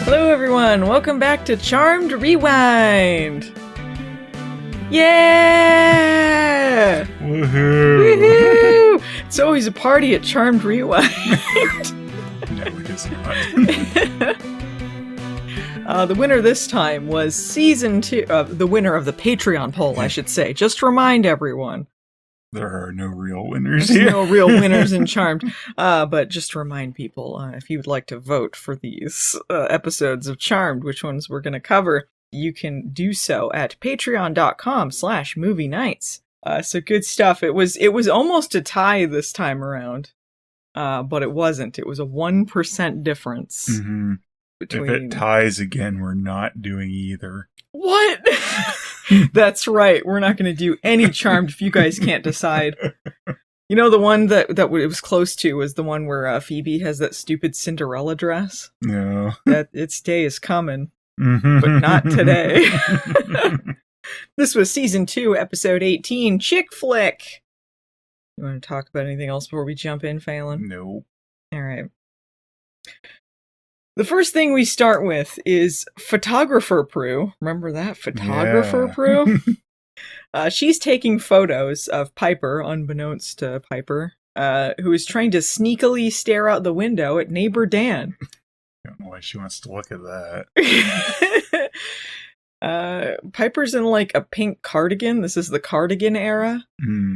Hello everyone, welcome back to Charmed Rewind! Yeah! Woohoo! Woohoo! It's always a party at Charmed Rewind. No, it is not. The winner this time was Season 2, the winner of the Patreon poll, I should say. Just to remind everyone. There are no real winners There's here. no real winners in Charmed. But just to remind people, if you would like to vote for these episodes of Charmed, which ones we're going to cover, you can do so at patreon.com/movie nights. So good stuff. It was almost a tie this time around. But it wasn't. It was a 1% difference. Mm-hmm. If it ties again, we're not doing either. What? That's right. We're not going to do any Charmed if you guys can't decide. You know, the one that it was close to was the one where Phoebe has that stupid Cinderella dress? No. That its day is coming, Mm-hmm. but not today. This was Season 2, Episode 18, Chick Flick. You want to talk about anything else before we jump in, Phelan? No. All right. The first thing we start with is Photographer Prue. Remember that? Photographer Prue? She's taking photos of Piper, unbeknownst to Piper, who is trying to sneakily stare out the window at neighbor Dan. I don't know why she wants to look at that. Piper's in like a pink cardigan. This is the cardigan era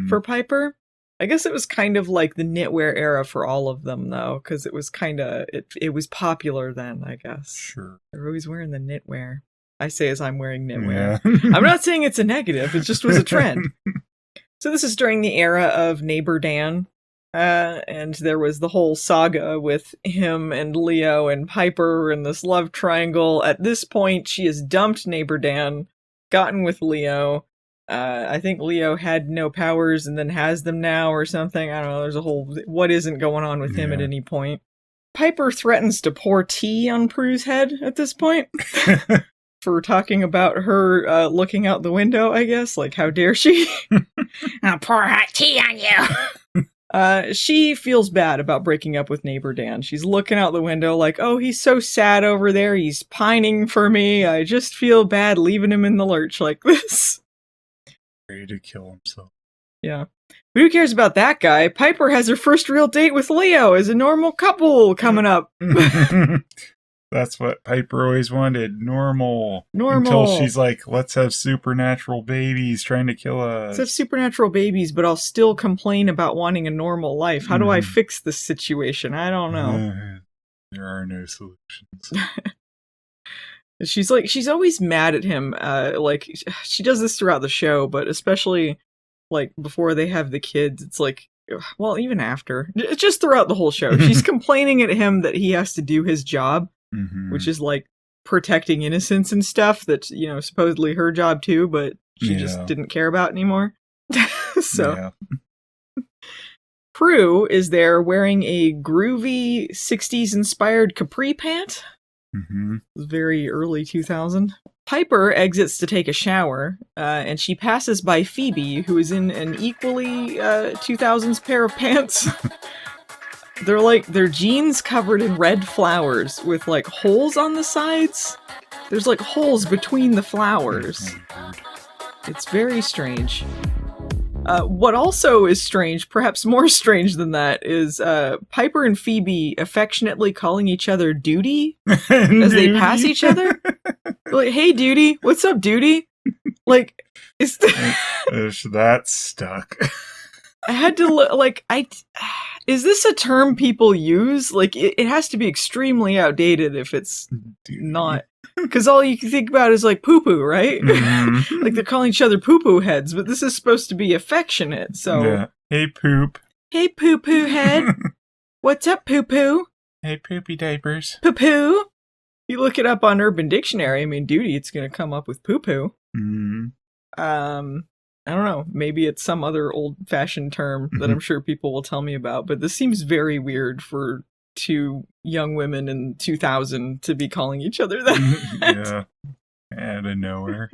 for Piper. I guess it was kind of like the knitwear era for all of them, though, because it was kind of, it was popular then, I guess. Sure. They're always wearing the knitwear. I say as I'm wearing knitwear. Yeah. I'm not saying it's a negative, it just was a trend. So this is during the era of Neighbor Dan, and there was the whole saga with him and Leo and Piper and this love triangle. At this point, she has dumped Neighbor Dan, gotten with Leo. I think Leo had no powers and then has them now or something. I don't know. There's a whole what isn't going on with him at any point. Piper threatens to pour tea on Prue's head at this point for talking about her looking out the window, I guess. Like, how dare she? I'll pour hot tea on you. She feels bad about breaking up with neighbor Dan. She's looking out the window like, oh, he's so sad over there. He's pining for me. I just feel bad leaving him in the lurch like this. Ready to kill himself. Yeah. But who cares about that guy? Piper has her first real date with Leo as a normal couple coming up. That's what Piper always wanted. Normal. Normal. Until she's like, let's have supernatural babies trying to kill us. Let's have supernatural babies, but I'll still complain about wanting a normal life. How do I fix this situation? I don't know. There are no solutions. She's always mad at him. Like, she does this throughout the show, but especially, like, before they have the kids, it's like, well, even after. Just throughout the whole show. She's complaining at him that he has to do his job, which is, like, protecting innocence and stuff that's, you know, supposedly her job too, but she just didn't care about anymore. So, Prue is there wearing a groovy 60s-inspired capri pant. It was very early 2000. Piper exits to take a shower, and she passes by Phoebe, who is in an equally 2000s pair of pants. They're like, their jeans covered in red flowers with like holes on the sides. There's like holes between the flowers. It's very strange. What also is strange, perhaps more strange than that, is Piper and Phoebe affectionately calling each other Duty as they pass each other. Like, hey, Duty, what's up, Duty? Like, is that's stuck. I had to look, like, is this a term people use? Like, it has to be extremely outdated if it's not. Because all you can think about is, like, poo-poo, right? Like, they're calling each other poo-poo heads, but this is supposed to be affectionate, so... Yeah. Hey, poop. Hey, poo-poo head. What's up, poo-poo? Hey, poopy diapers. Poo-poo? You look it up on Urban Dictionary, I mean, Duty, it's gonna come up with poo-poo. I don't know, maybe it's some other old-fashioned term that I'm sure people will tell me about, but this seems very weird for two young women in 2000 to be calling each other that. Yeah, out of nowhere.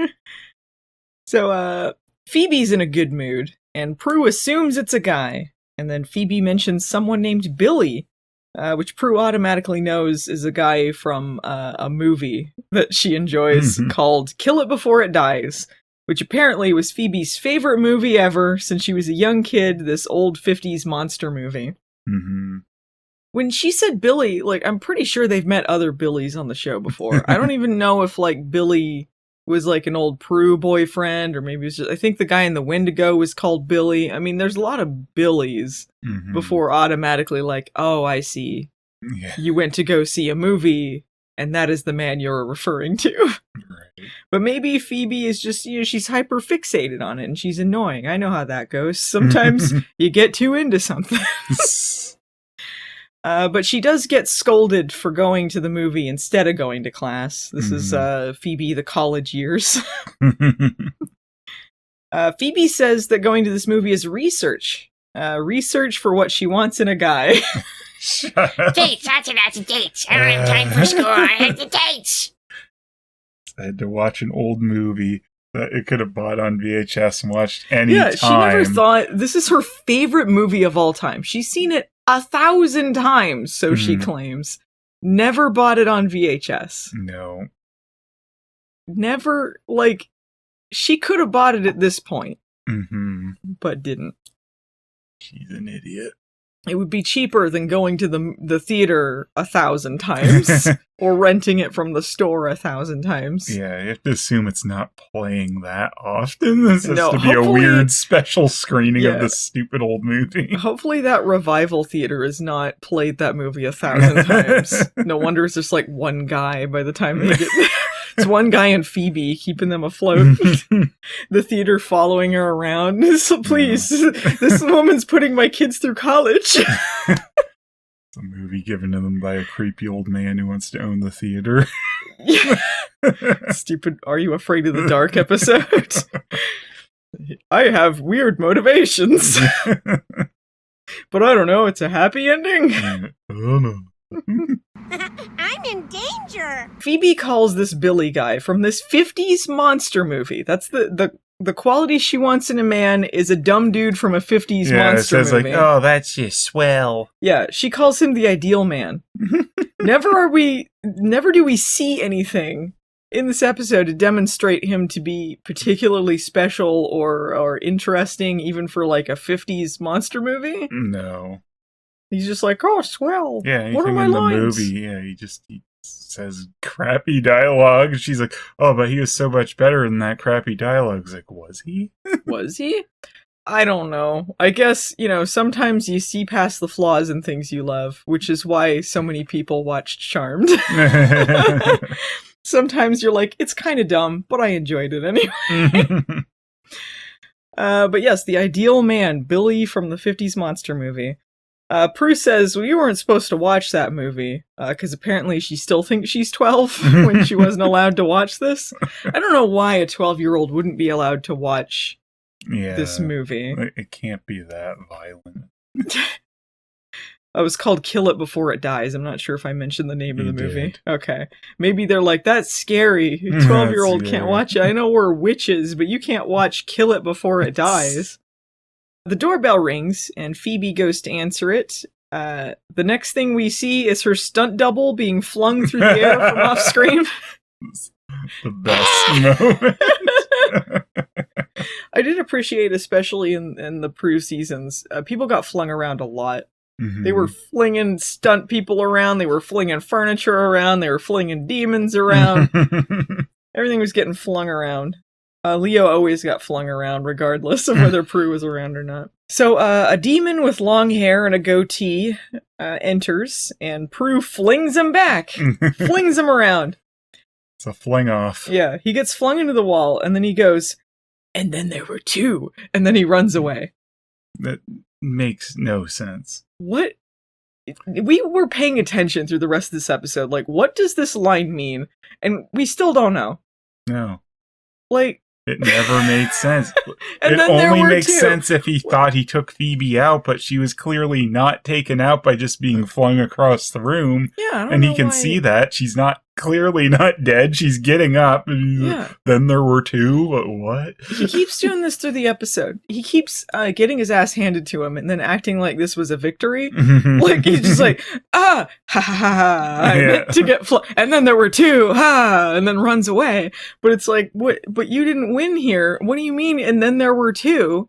So, Phoebe's in a good mood, and Prue assumes it's a guy, and then Phoebe mentions someone named Billy, which Prue automatically knows is a guy from a movie that she enjoys called Kill It Before It Dies, which apparently was Phoebe's favorite movie ever since she was a young kid, this old 50s monster movie. Mm-hmm. When she said Billy, like, I'm pretty sure they've met other Billies on the show before. I don't even know if, like, Billy was, like, an old Prue boyfriend, or maybe it's just, I think the guy in the Wendigo was called Billy. I mean, there's a lot of Billies before automatically, like, oh, I see. Yeah. You went to go see a movie, and that is the man you're referring to. Right. But maybe Phoebe is just, she's hyper fixated on it, and she's annoying. I know how that goes. Sometimes you get too into something. But she does get scolded for going to the movie instead of going to class. This is Phoebe, the college years. Phoebe says that going to this movie is research. Research for what she wants in a guy. Dates, lots and lots of dates. I don't have time for school. I have the dates. I had to watch an old movie that it could have bought on VHS and watched any time. She never thought, this is her favorite movie of all time. She's seen it 1,000 times, so she claims. Never bought it on VHS. No. Never, like, she could have bought it at this point, but didn't. She's an idiot. It would be cheaper than going to the theater 1,000 times, or renting it from the store 1,000 times. Yeah, you have to assume it's not playing that often. This has to be a hopefully- weird special screening of this stupid old movie. Hopefully that revival theater has not played that movie 1,000 times. No wonder it's just like one guy by the time they get there. It's one guy and Phoebe keeping them afloat. The theater following her around. So please, this woman's putting my kids through college. It's a movie given to them by a creepy old man who wants to own the theater. Stupid Are You Afraid of the Dark episode. I have weird motivations. But I don't know, it's a happy ending. I don't know. I'm in danger. Phoebe calls this Billy guy from this 50s monster movie. That's the quality she wants in a man is a dumb dude from a 50s monster movie. Like, oh, that's just swell. Yeah, she calls him the ideal man. Never do we see anything in this episode to demonstrate him to be particularly special or interesting, even for like a 50s monster movie. No. He's just like, oh, swell. Yeah, anything what are my in the lines? movie, he says crappy dialogue. She's like, oh, but he was so much better than that crappy dialogue. It's like, was he? Was he? I don't know. I guess, sometimes you see past the flaws in things you love, which is why so many people watched Charmed. Sometimes you're like, it's kind of dumb, but I enjoyed it anyway. But yes, the ideal man, Billy from the 50s monster movie. Prue says, well, you weren't supposed to watch that movie, because apparently she still thinks she's 12 when she wasn't allowed to watch this. I don't know why a 12-year-old wouldn't be allowed to watch this movie. It can't be that violent. It was called Kill It Before It Dies. I'm not sure if I mentioned the name of the movie. Did. Okay. Maybe they're like, that's scary. A 12-year-old can't watch it. I know we're witches, but you can't watch Kill It Before It Dies. The doorbell rings, and Phoebe goes to answer it. The next thing we see is her stunt double being flung through the air from off screen. The best moment. I did appreciate, especially in the Prue seasons, people got flung around a lot. They were flinging stunt people around, they were flinging furniture around, they were flinging demons around. Everything was getting flung around. Leo always got flung around, regardless of whether Prue was around or not. So, a demon with long hair and a goatee enters, and Prue flings him back. Flings him around. It's a fling off. Yeah, he gets flung into the wall, and then he goes, and then there were two, and then he runs away. That makes no sense. What? We were paying attention through the rest of this episode. Like, what does this line mean? And we still don't know. No. Like, it never made sense. And it then there only were makes two. sense if he thought he took Phoebe out, but she was clearly not taken out by just being flung across the room. Yeah, I don't and know he can why. see that. She's not clearly not dead. She's getting up. And then there were two. What? He keeps doing this through the episode. He keeps getting his ass handed to him and then acting like this was a victory. Like, he's just like, ha ha ha, to get and then there were two, and then runs away. But it's like, what? But you didn't win here. What do you mean? And then there were two?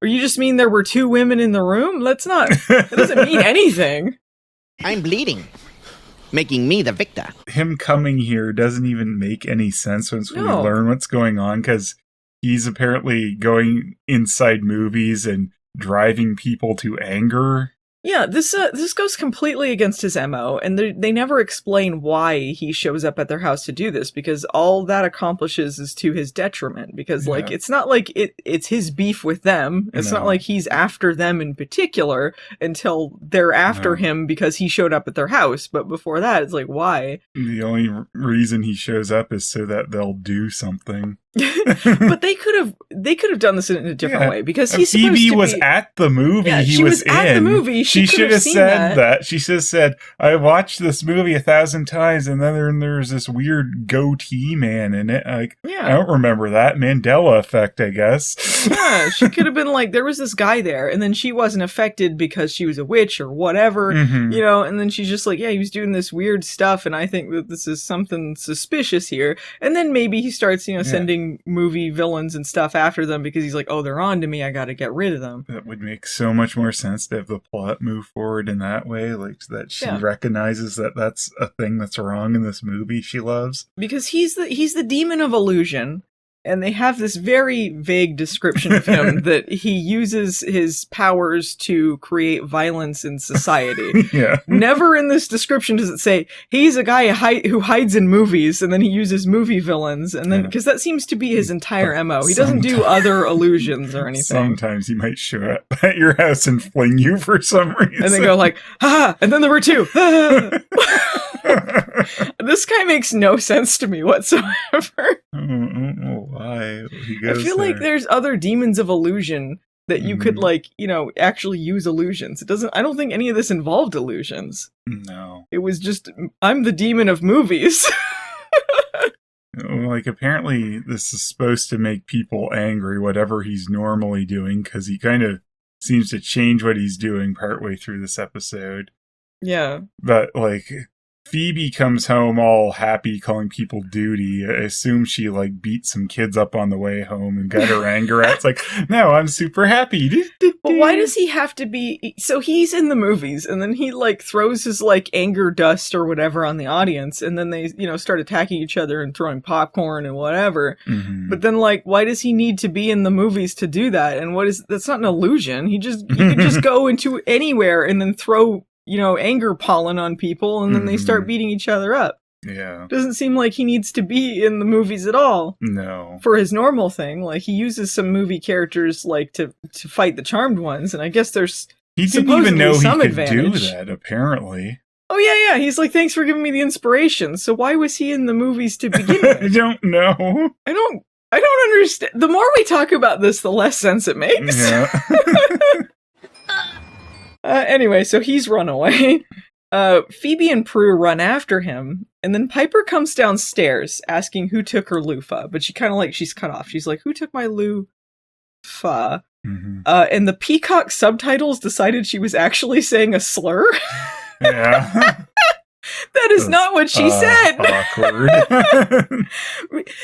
Or you just mean there were two women in the room? That doesn't mean anything. I'm bleeding, making me the victor. Him coming here doesn't even make any sense once we learn what's going on, because he's apparently going inside movies and driving people to anger. Yeah, this goes completely against his MO, and they never explain why he shows up at their house to do this, because all that accomplishes is to his detriment, because like it's not like it's his beef with them. It's not like he's after them in particular until they're after him because he showed up at their house, but before that it's like, why? The only reason he shows up is so that they'll do something. But they could have done this in a different way, because he's Phoebe supposed to was at the movie he was in. At the movie. She should have said that. She should have said, I watched this movie 1,000 times, and then there's this weird goatee man in it. Like, I don't remember that. Mandela effect, I guess. Yeah, she could have been like, there was this guy there, and then she wasn't affected because she was a witch or whatever, you know, and then she's just like, yeah, he was doing this weird stuff, and I think that this is something suspicious here. And then maybe he starts, sending movie villains and stuff after them because he's like, oh, they're on to me, I gotta get rid of them. That would make so much more sense to have the plot move forward in that way, like that she recognizes that that's a thing that's wrong in this movie she loves. Because he's the demon of illusion, and they have this very vague description of him that he uses his powers to create violence in society. Never in this description does it say he's a guy who hides in movies and then he uses movie villains, and then because that seems to be his entire MO. He doesn't do other illusions or anything. Sometimes he might show up at your house and fling you for some reason, and then go like, ha! And then there were two. This guy makes no sense to me whatsoever. I don't know why he goes I feel like there's other demons of illusion that you could actually use illusions. I don't think any of this involved illusions. No. It was just, I'm the demon of movies. Like, apparently this is supposed to make people angry, whatever he's normally doing, because he kind of seems to change what he's doing partway through this episode. Yeah. But, like, Phoebe comes home all happy, calling people duty. I assume she, like, beat some kids up on the way home and got her anger out. It's like, no, I'm super happy. But why does he have to be... So he's in the movies, and then he, like, throws his, like, anger dust or whatever on the audience, and then they, start attacking each other and throwing popcorn and whatever. But then, like, why does he need to be in the movies to do that? And that's not an illusion. He could just go into anywhere and then throw... anger pollen on people, and then they start beating each other up. Yeah. Doesn't seem like he needs to be in the movies at all. No. For his normal thing. Like, he uses some movie characters, like, to fight the charmed ones, and I guess there's he didn't even know he could do that, apparently. Oh, yeah. He's like, thanks for giving me the inspiration. So why was he in the movies to begin with? I don't know. I don't understand. The more we talk about this, the less sense it makes. Yeah. Anyway, so he's run away. Phoebe and Prue run after him, and then Piper comes downstairs asking who took her loofah, but she's cut off. She's like, who took my loofah? And the Peacock subtitles decided she was actually saying a slur. Yeah. That is not what she said. Awkward.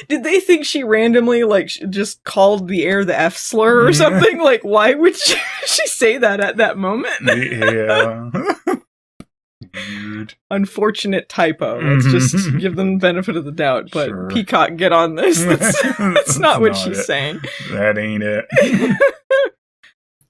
Did they think she randomly, like, just called the air the F slur or something? Like, why would she say that at that moment? Yeah. Weird. Unfortunate typo. Let's just give them the benefit of the doubt. But sure. Peacock, get on this. That's not what she's saying. That ain't it.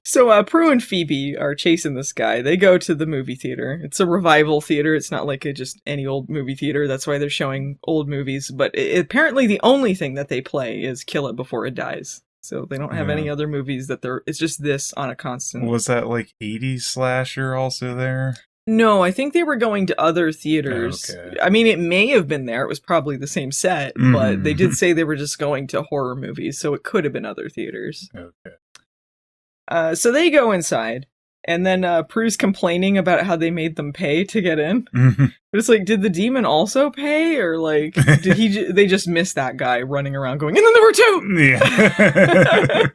So Prue and Phoebe are chasing this guy. They go to the movie theater. It's a revival theater. It's not like just any old movie theater. That's why they're showing old movies. But apparently the only thing that they play is Kill It Before It Dies. So they don't have any other movies that it's just this on a constant. Was that like 80s slasher also there? No, I think they were going to other theaters. Okay. I mean, it may have been there. It was probably the same set. But they did say they were just going to horror movies. So it could have been other theaters. Okay. So they go inside, And then Prue's complaining about how they made them pay to get in. Mm-hmm. But it's like, did the demon also pay? Or like, did they just miss that guy running around going, and then there were two! Yeah.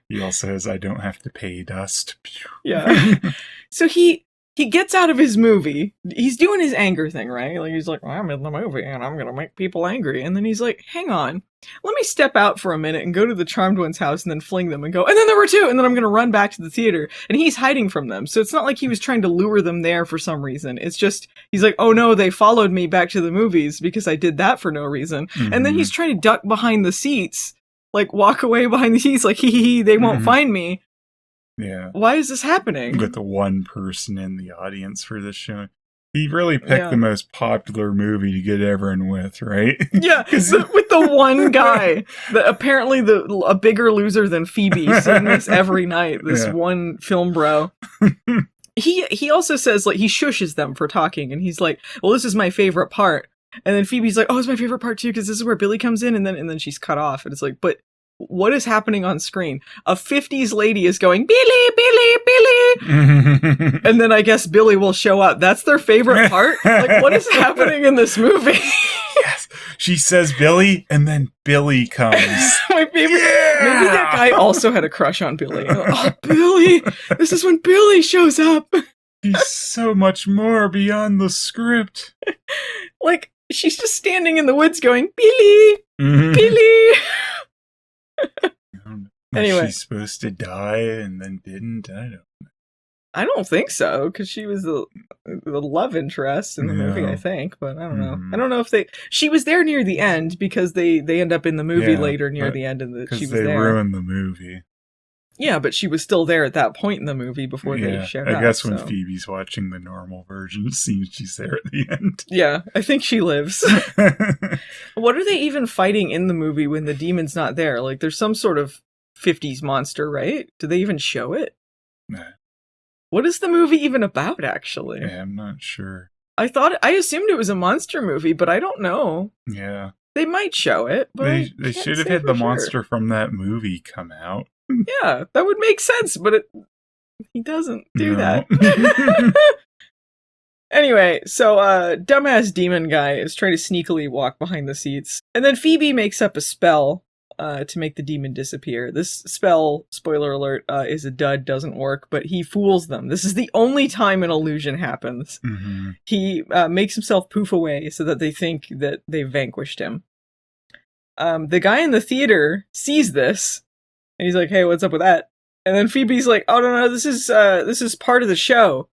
He also says, I don't have to pay dust. Yeah. So he gets out of his movie. He's doing his anger thing, right? Like, he's like, well, I'm in the movie and I'm going to make people angry. And then he's like, hang on, let me step out for a minute and go to the Charmed One's house and then fling them and go, and then there were two. And then I'm going to run back to the theater. And he's hiding from them. So it's not like he was trying to lure them there for some reason. It's just, he's like, oh no, they followed me back to the movies because I did that for no reason. Mm-hmm. And then he's trying to duck behind the seats, like walk away behind the seats, like, hee, they won't find me. Yeah. Why is this happening? With the one person in the audience for this show. He really picked the most popular movie to get everyone with, right? Yeah, with the one guy. Apparently a bigger loser than Phoebe, seeing this every night. This one film bro. He also says, like, he shushes them for talking, and he's like, well, this is my favorite part. And then Phoebe's like, oh, it's my favorite part too, because this is where Billy comes in, and then she's cut off. And it's like, but what is happening on screen? A 50s lady is going, Billy, Billy, Billy! And then I guess Billy will show up. That's their favorite part? Like, what is happening in this movie? Yes. She says Billy, and then Billy comes. My favorite. Yeah! Maybe that guy also had a crush on Billy. Oh, Billy! This is when Billy shows up. He's so much more beyond the script. Like, she's just standing in the woods going, Billy! Billy! Anyway, she's supposed to die and then didn't. I don't think so, because she was the love interest in the movie, I think. But I don't know. I don't know if she was there near the end, because they end up in the movie later near the end, and she was there. They ruined the movie. Yeah, but she was still there at that point in the movie before they showed up. I guess when Phoebe's watching the normal version, it seems she's there at the end. Yeah, I think she lives. What are they even fighting in the movie when the demon's not there? Like, there's some sort of 50s monster, right? Do they even show it? Nah. What is the movie even about, actually? Yeah, I'm not sure. I assumed it was a monster movie, but I don't know. Yeah. They might show it, but they should have had the monster from that movie come out. Yeah, that would make sense, but he doesn't do that. Anyway, so dumbass demon guy is trying to sneakily walk behind the seats. And then Phoebe makes up a spell to make the demon disappear. This spell, spoiler alert, is a dud, doesn't work, but he fools them. This is the only time an illusion happens. Mm-hmm. He makes himself poof away so that they think that they've vanquished him. The guy in the theater sees this, and he's like, hey, what's up with that? And then Phoebe's like, oh, no, this is part of the show.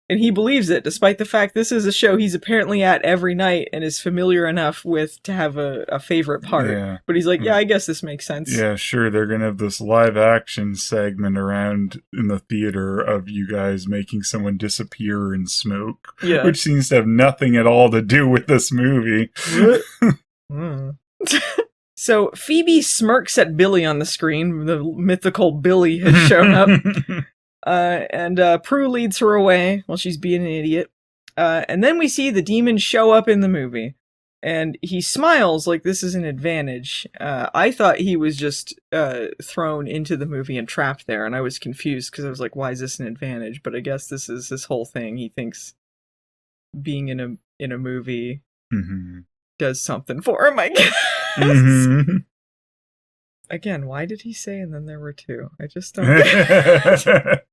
And he believes it, despite the fact this is a show he's apparently at every night and is familiar enough with to have a favorite part. Yeah. But he's like, yeah, I guess this makes sense. Yeah, sure, they're going to have this live action segment around in the theater of you guys making someone disappear in smoke. Yeah. Which seems to have nothing at all to do with this movie. So Phoebe smirks at Billy on the screen. The mythical Billy has shown up. And Prue leads her away while she's being an idiot. And then we see the demon show up in the movie. And he smiles like this is an advantage. I thought he was just thrown into the movie and trapped there. And I was confused because I was like, why is this an advantage? But I guess this is his whole thing. He thinks being in a movie does something for him, I guess. Mm-hmm. Again, why did he say and then there were two? I just don't get it.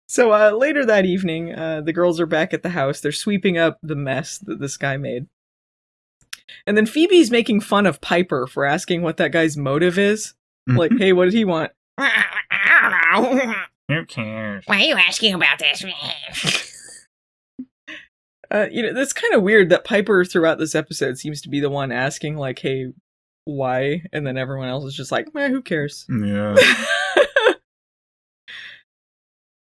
So later that evening, the girls are back at the house. They're sweeping up the mess that this guy made. And then Phoebe's making fun of Piper for asking what that guy's motive is. Like, hey, what did he want? I don't know. Who cares? Why are you asking about this? That's kind of weird that Piper throughout this episode seems to be the one asking, like, hey, why? And then everyone else is just like, who cares? Yeah.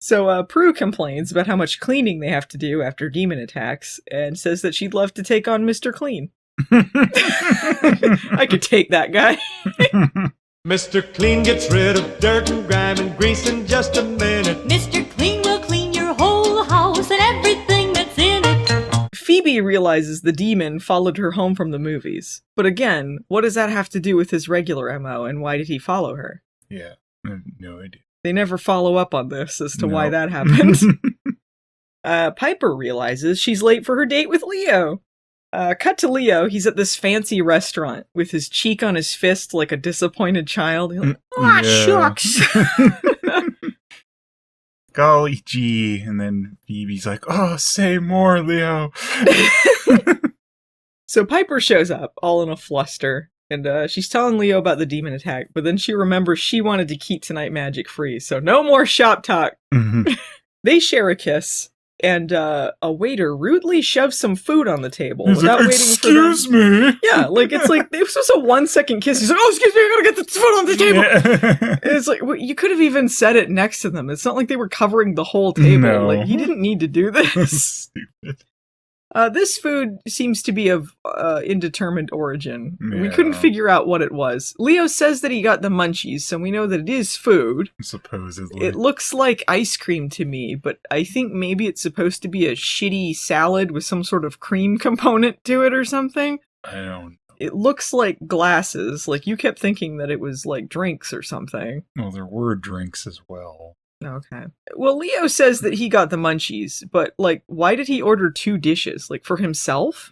So Prue complains about how much cleaning they have to do after demon attacks and says that she'd love to take on Mr. Clean. I could take that guy. Mr. Clean gets rid of dirt and grime and grease in just a minute. Mr. Clean will clean your whole house and everything that's in it. Phoebe realizes the demon followed her home from the movies. But again, what does that have to do with his regular MO, and why did he follow her? Yeah, I have no idea. They never follow up on this as to why that happened. Piper realizes she's late for her date with Leo. Cut to Leo. He's at this fancy restaurant with his cheek on his fist like a disappointed child. He's like, "Aw, shucks." Golly gee. And then Phoebe's like, "Oh, say more, Leo." So Piper shows up, all in a fluster, and she's telling Leo about the demon attack, but then she remembers she wanted to keep tonight magic free, so no more shop talk. They share a kiss, and a waiter rudely shoves some food on the table without waiting for them. Excuse me. Yeah, like, it's like, this was a 1-second kiss. He's like, "Oh, excuse me, I gotta get the food on the table." Yeah. It's like, well, you could have even said it next to them. It's not like they were covering the whole table. No. Like, he didn't need to do this. Stupid. This food seems to be of indeterminate origin. Yeah. We couldn't figure out what it was. Leo says that he got the munchies, so we know that it is food. Supposedly. It looks like ice cream to me, but I think maybe it's supposed to be a shitty salad with some sort of cream component to it or something. I don't know. It looks like glasses. Like, you kept thinking that it was like drinks or something. Well, there were drinks as well. Okay. Well, Leo says that he got the munchies, but, like, why did he order 2 dishes? Like, for himself?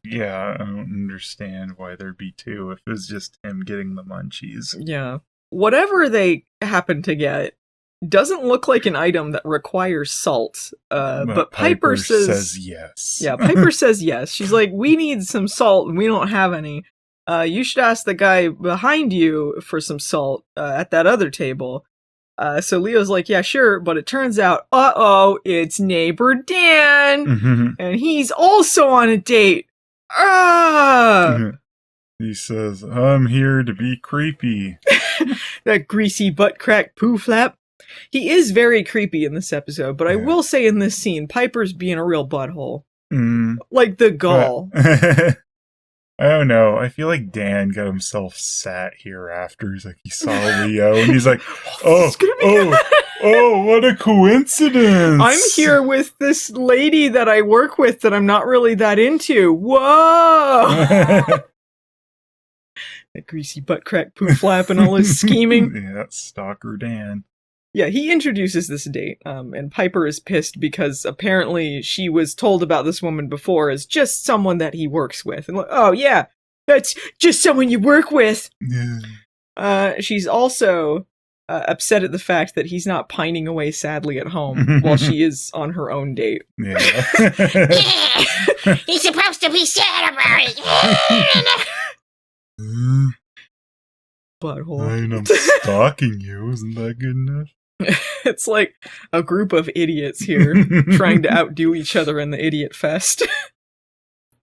Yeah, I don't understand why there'd be 2 if it was just him getting the munchies. Yeah. Whatever they happen to get doesn't look like an item that requires salt. But Piper says yes. Yeah, Piper says yes. She's like, "We need some salt and we don't have any. You should ask the guy behind you for some salt at that other table." So Leo's like, "Yeah, sure," but it turns out, it's neighbor Dan, and he's also on a date. He says, "I'm here to be creepy." That greasy butt crack poo flap. He is very creepy in this episode, but I will say in this scene, Piper's being a real butthole. Like the gall. I don't know. I feel like Dan got himself sat here after. He's like, he saw Leo and he's like, oh, what a coincidence. I'm here with this lady that I work with that I'm not really that into. Whoa! That greasy butt crack poo flap and all his scheming. Yeah, stalker Dan. Yeah, he introduces this date, and Piper is pissed because apparently she was told about this woman before as just someone that he works with. And like, oh yeah, that's just someone you work with. She's also upset at the fact that he's not pining away sadly at home while she is on her own date. Yeah. He's supposed to be sad about it. Butthole. I'm stalking you. Isn't that good enough? It's like a group of idiots here trying to outdo each other in the idiot fest.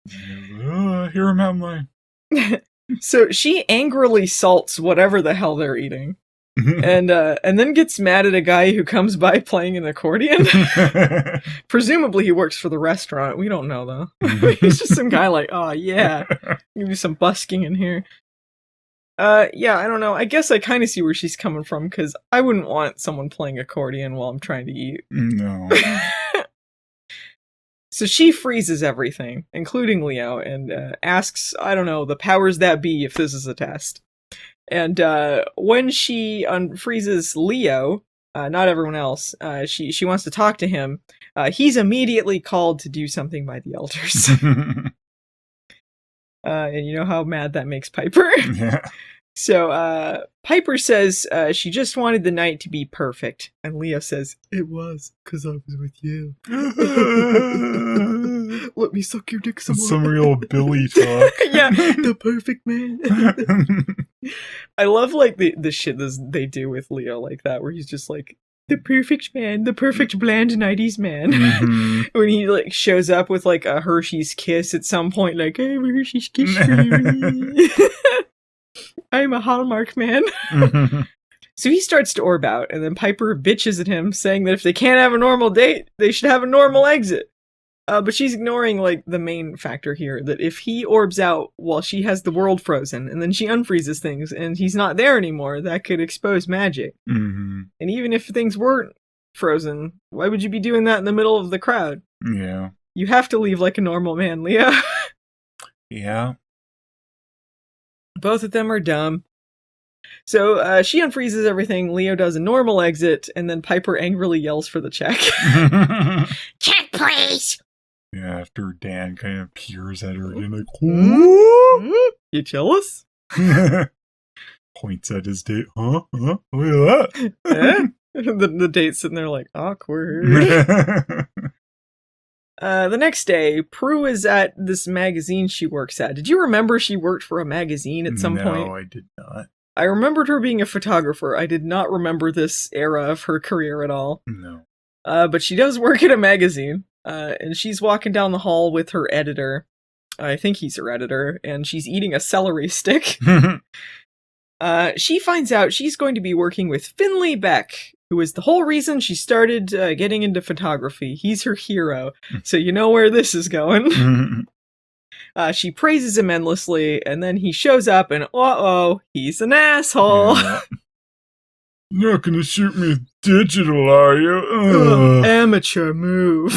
Hear him out mine. So she angrily salts whatever the hell they're eating. And then gets mad at a guy who comes by playing an accordion. Presumably he works for the restaurant. We don't know though. He's just some guy like, oh yeah, give me some busking in here. Yeah, I don't know. I guess I kind of see where she's coming from, because I wouldn't want someone playing accordion while I'm trying to eat. No. So she freezes everything, including Leo, and asks, I don't know, the powers that be if this is a test. And when she unfreezes Leo, not everyone else, she wants to talk to him. He's immediately called to do something by the elders. And you know how mad that makes Piper? Yeah. So Piper says she just wanted the night to be perfect. And Leo says, it was, because I was with you. Let me suck your dick some more. Some real Billy talk. Yeah, the perfect man. I love like the shit they do with Leo like that, where he's just like, the perfect man, the perfect bland 90s man. When he like shows up with like a Hershey's Kiss at some point, like, I have a Hershey's Kiss for you. I'm a Hallmark man. So he starts to orb out, and then Piper bitches at him, saying that if they can't have a normal date, they should have a normal exit. But she's ignoring like the main factor here, that if he orbs out while she has the world frozen, and then she unfreezes things, and he's not there anymore, that could expose magic. And even if things weren't frozen, why would you be doing that in the middle of the crowd? Yeah. You have to leave like a normal man, Leah. Yeah. Both of them are dumb. So she unfreezes everything. Leo does a normal exit, and then Piper angrily yells for the check. Check, please! Yeah, after Dan kind of peers at her again, like, You jealous? points at his date. Huh? Look at that. The date's sitting there like, awkward. The next day, Prue is at this magazine she works at. Did you remember she worked for a magazine at some point? No, I did not. I remembered her being a photographer. I did not remember this era of her career at all. No. But she does work at a magazine, and she's walking down the hall with her editor. I think he's her editor, and she's eating a celery stick. She finds out she's going to be working with Finley Beck, who is the whole reason she started getting into photography. He's her hero, so you know where this is going. She praises him endlessly, and then he shows up, and he's an asshole. Yeah. You're not gonna shoot me with digital, are you? Amateur move.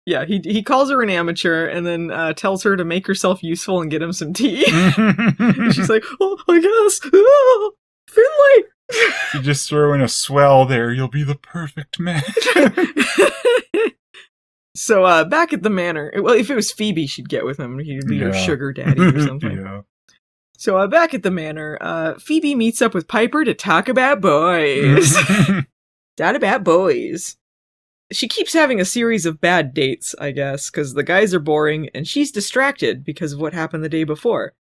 Yeah, he calls her an amateur, and then tells her to make herself useful and get him some tea. And she's like, oh, I guess. Oh, Finley! If you just throw in a swell there, you'll be the perfect man. So, back at the manor, well, if it was Phoebe, she'd get with him. He'd be her sugar daddy or something. Yeah. So, back at the manor, Phoebe meets up with Piper to talk about boys. Talk about boys. She keeps having a series of bad dates, I guess, because the guys are boring, and she's distracted because of what happened the day before.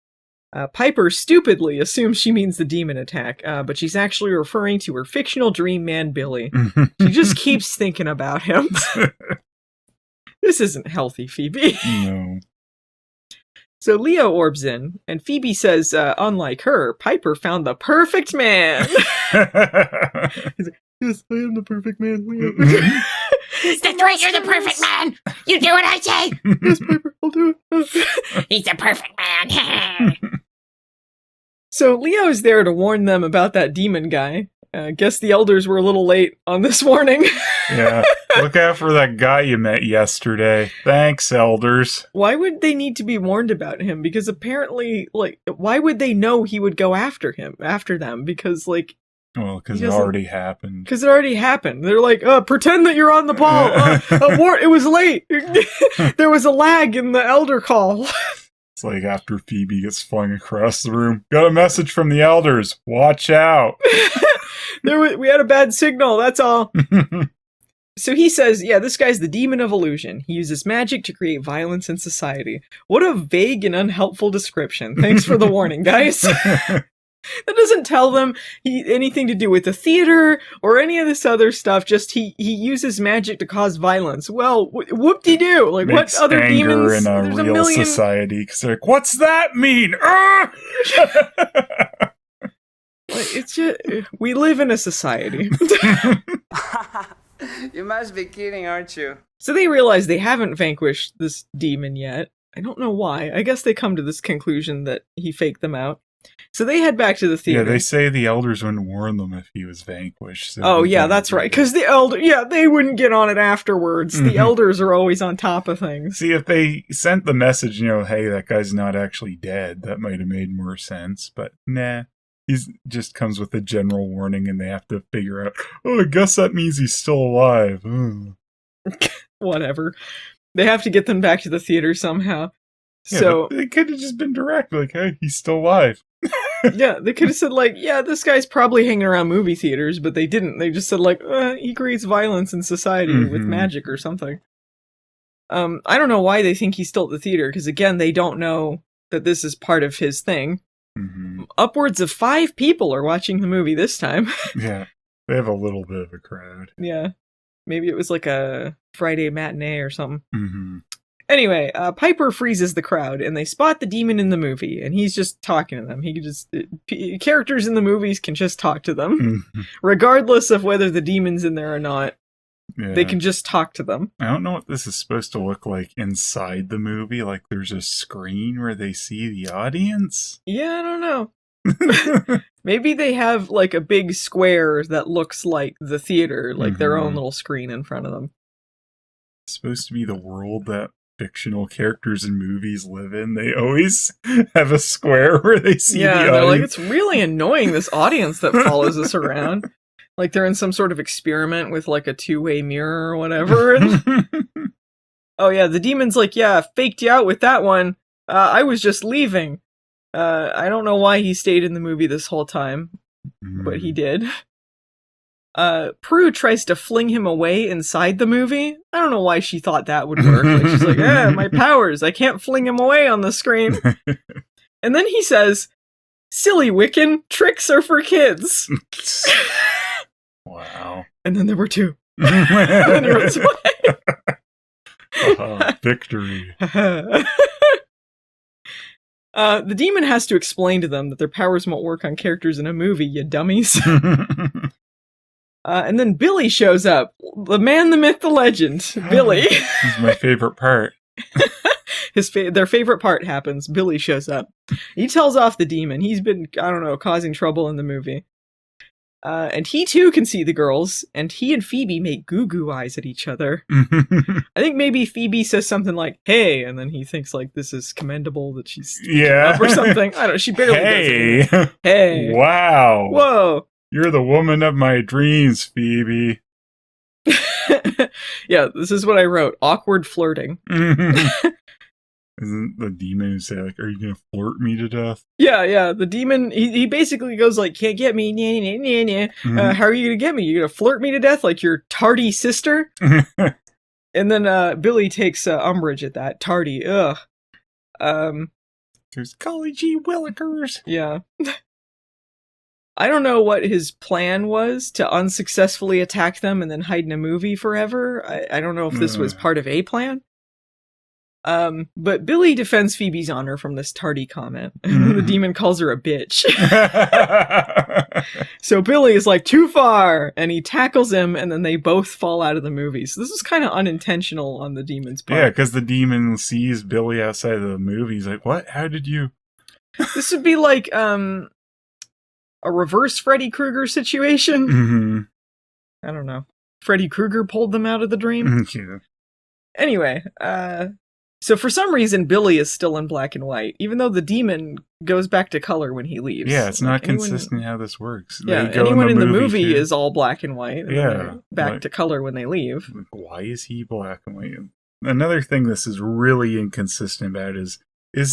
Piper stupidly assumes she means the demon attack, but she's actually referring to her fictional dream man, Billy. She just keeps thinking about him. This isn't healthy, Phoebe. No. So Leo orbs in, and Phoebe says, unlike her, Piper found the perfect man. He's like, yes, I am the perfect man, Leo. That's right, you're the perfect man! You do what I say! Yes, Piper, I'll do it. He's the perfect man! So Leo is there to warn them about that demon guy. Guess the elders were a little late on this warning. Yeah, look out for that guy you met yesterday. Thanks, elders. Why would they need to be warned about him? Because apparently, why would they know he would go after them? Because, well, because it already happened. Because it already happened. They're like, pretend that you're on the ball. It was late. There was a lag in the elder call. It's like after Phoebe gets flung across the room. Got a message from the elders. Watch out. We had a bad signal, that's all. So he says, yeah, this guy's the demon of illusion. He uses magic to create violence in society. What a vague and unhelpful description. Thanks for the warning, guys. That doesn't tell them anything to do with the theater or any of this other stuff. Just he uses magic to cause violence. Well, whoop-de-doo. What other demons? In a There's real a million society. Because they're like, what's that mean? It's just we live in a society. You must be kidding, aren't you? So they realize they haven't vanquished this demon yet. I don't know why. I guess they come to this conclusion that he faked them out. So they head back to the theater. Yeah, they say the elders wouldn't warn them if he was vanquished. So that's right. Because they wouldn't get on it afterwards. Mm-hmm. The elders are always on top of things. See, if they sent the message, hey, that guy's not actually dead, that might have made more sense. But nah, he just comes with a general warning and they have to figure out, I guess that means he's still alive. Whatever. They have to get them back to the theater somehow. Yeah, so they could have just been direct, hey, he's still alive. Yeah, they could have said, this guy's probably hanging around movie theaters, but they didn't. They just said, he creates violence in society with magic or something. I don't know why they think he's still at the theater, because again, they don't know that this is part of his thing. Mm-hmm. Upwards of 5 people are watching the movie this time. Yeah, they have a little bit of a crowd. Yeah, maybe it was a Friday matinee or something. Mm-hmm. Anyway, Piper freezes the crowd, and they spot the demon in the movie, and he's just talking to them. Characters in the movies can just talk to them, regardless of whether the demon's in there or not. Yeah. They can just talk to them. I don't know what this is supposed to look like inside the movie. There's a screen where they see the audience? Yeah, I don't know. Maybe they have, a big square that looks like the theater, their own little screen in front of them. It's supposed to be the world that fictional characters in movies live in. They always have a square where they see the they're audience. like, it's really annoying, this audience that follows us around. Like they're in some sort of experiment with like a two-way mirror or whatever. And oh yeah, the demon's like, yeah, faked you out with that one. I was just leaving. I don't know why he stayed in the movie this whole time, but he did. Prue tries to fling him away inside the movie. I don't know why she thought that would work. Like, she's like, my powers, I can't fling him away on the screen. And then he says, silly Wiccan, tricks are for kids. Wow. And then there were two. And then he runs away. Victory. The demon has to explain to them that their powers won't work on characters in a movie, you dummies. And then Billy shows up. The man, the myth, the legend. Billy. This is my favorite part. Their favorite part happens. Billy shows up. He tells off the demon. He's been, causing trouble in the movie. And he too can see the girls, and he and Phoebe make goo-goo eyes at each other. I think maybe Phoebe says something like, hey, and then he thinks like this is commendable that she's up or something. I don't know, she barely does it. Hey. Wow. Whoa. You're the woman of my dreams, Phoebe. Yeah, this is what I wrote. Awkward flirting. Isn't the demon say, like, are you gonna flirt me to death? Yeah, the demon, he basically goes like, can't get me, nah, nah, nah, nah. How are you gonna get me? You gonna flirt me to death like your tardy sister? And then Billy takes umbrage at that. Tardy, ugh. There's golly gee willikers. Yeah. I don't know what his plan was to unsuccessfully attack them and then hide in a movie forever. I don't know if this was part of a plan. But Billy defends Phoebe's honor from this tardy comment. The demon calls her a bitch. So Billy is like, too far! And he tackles him, and then they both fall out of the movie. So this is kind of unintentional on the demon's part. Yeah, because the demon sees Billy outside of the movie. He's like, what? How did you... This would be like, a reverse Freddy Krueger situation. I don't know. Freddy Krueger pulled them out of the dream. Yeah. Anyway, so for some reason Billy is still in black and white, even though the demon goes back to color when he leaves. Yeah, it's not consistent how this works. Yeah, anyone in the movie is all black and white. And yeah, back to color when they leave. Like, why is he black and white? Another thing this is really inconsistent about is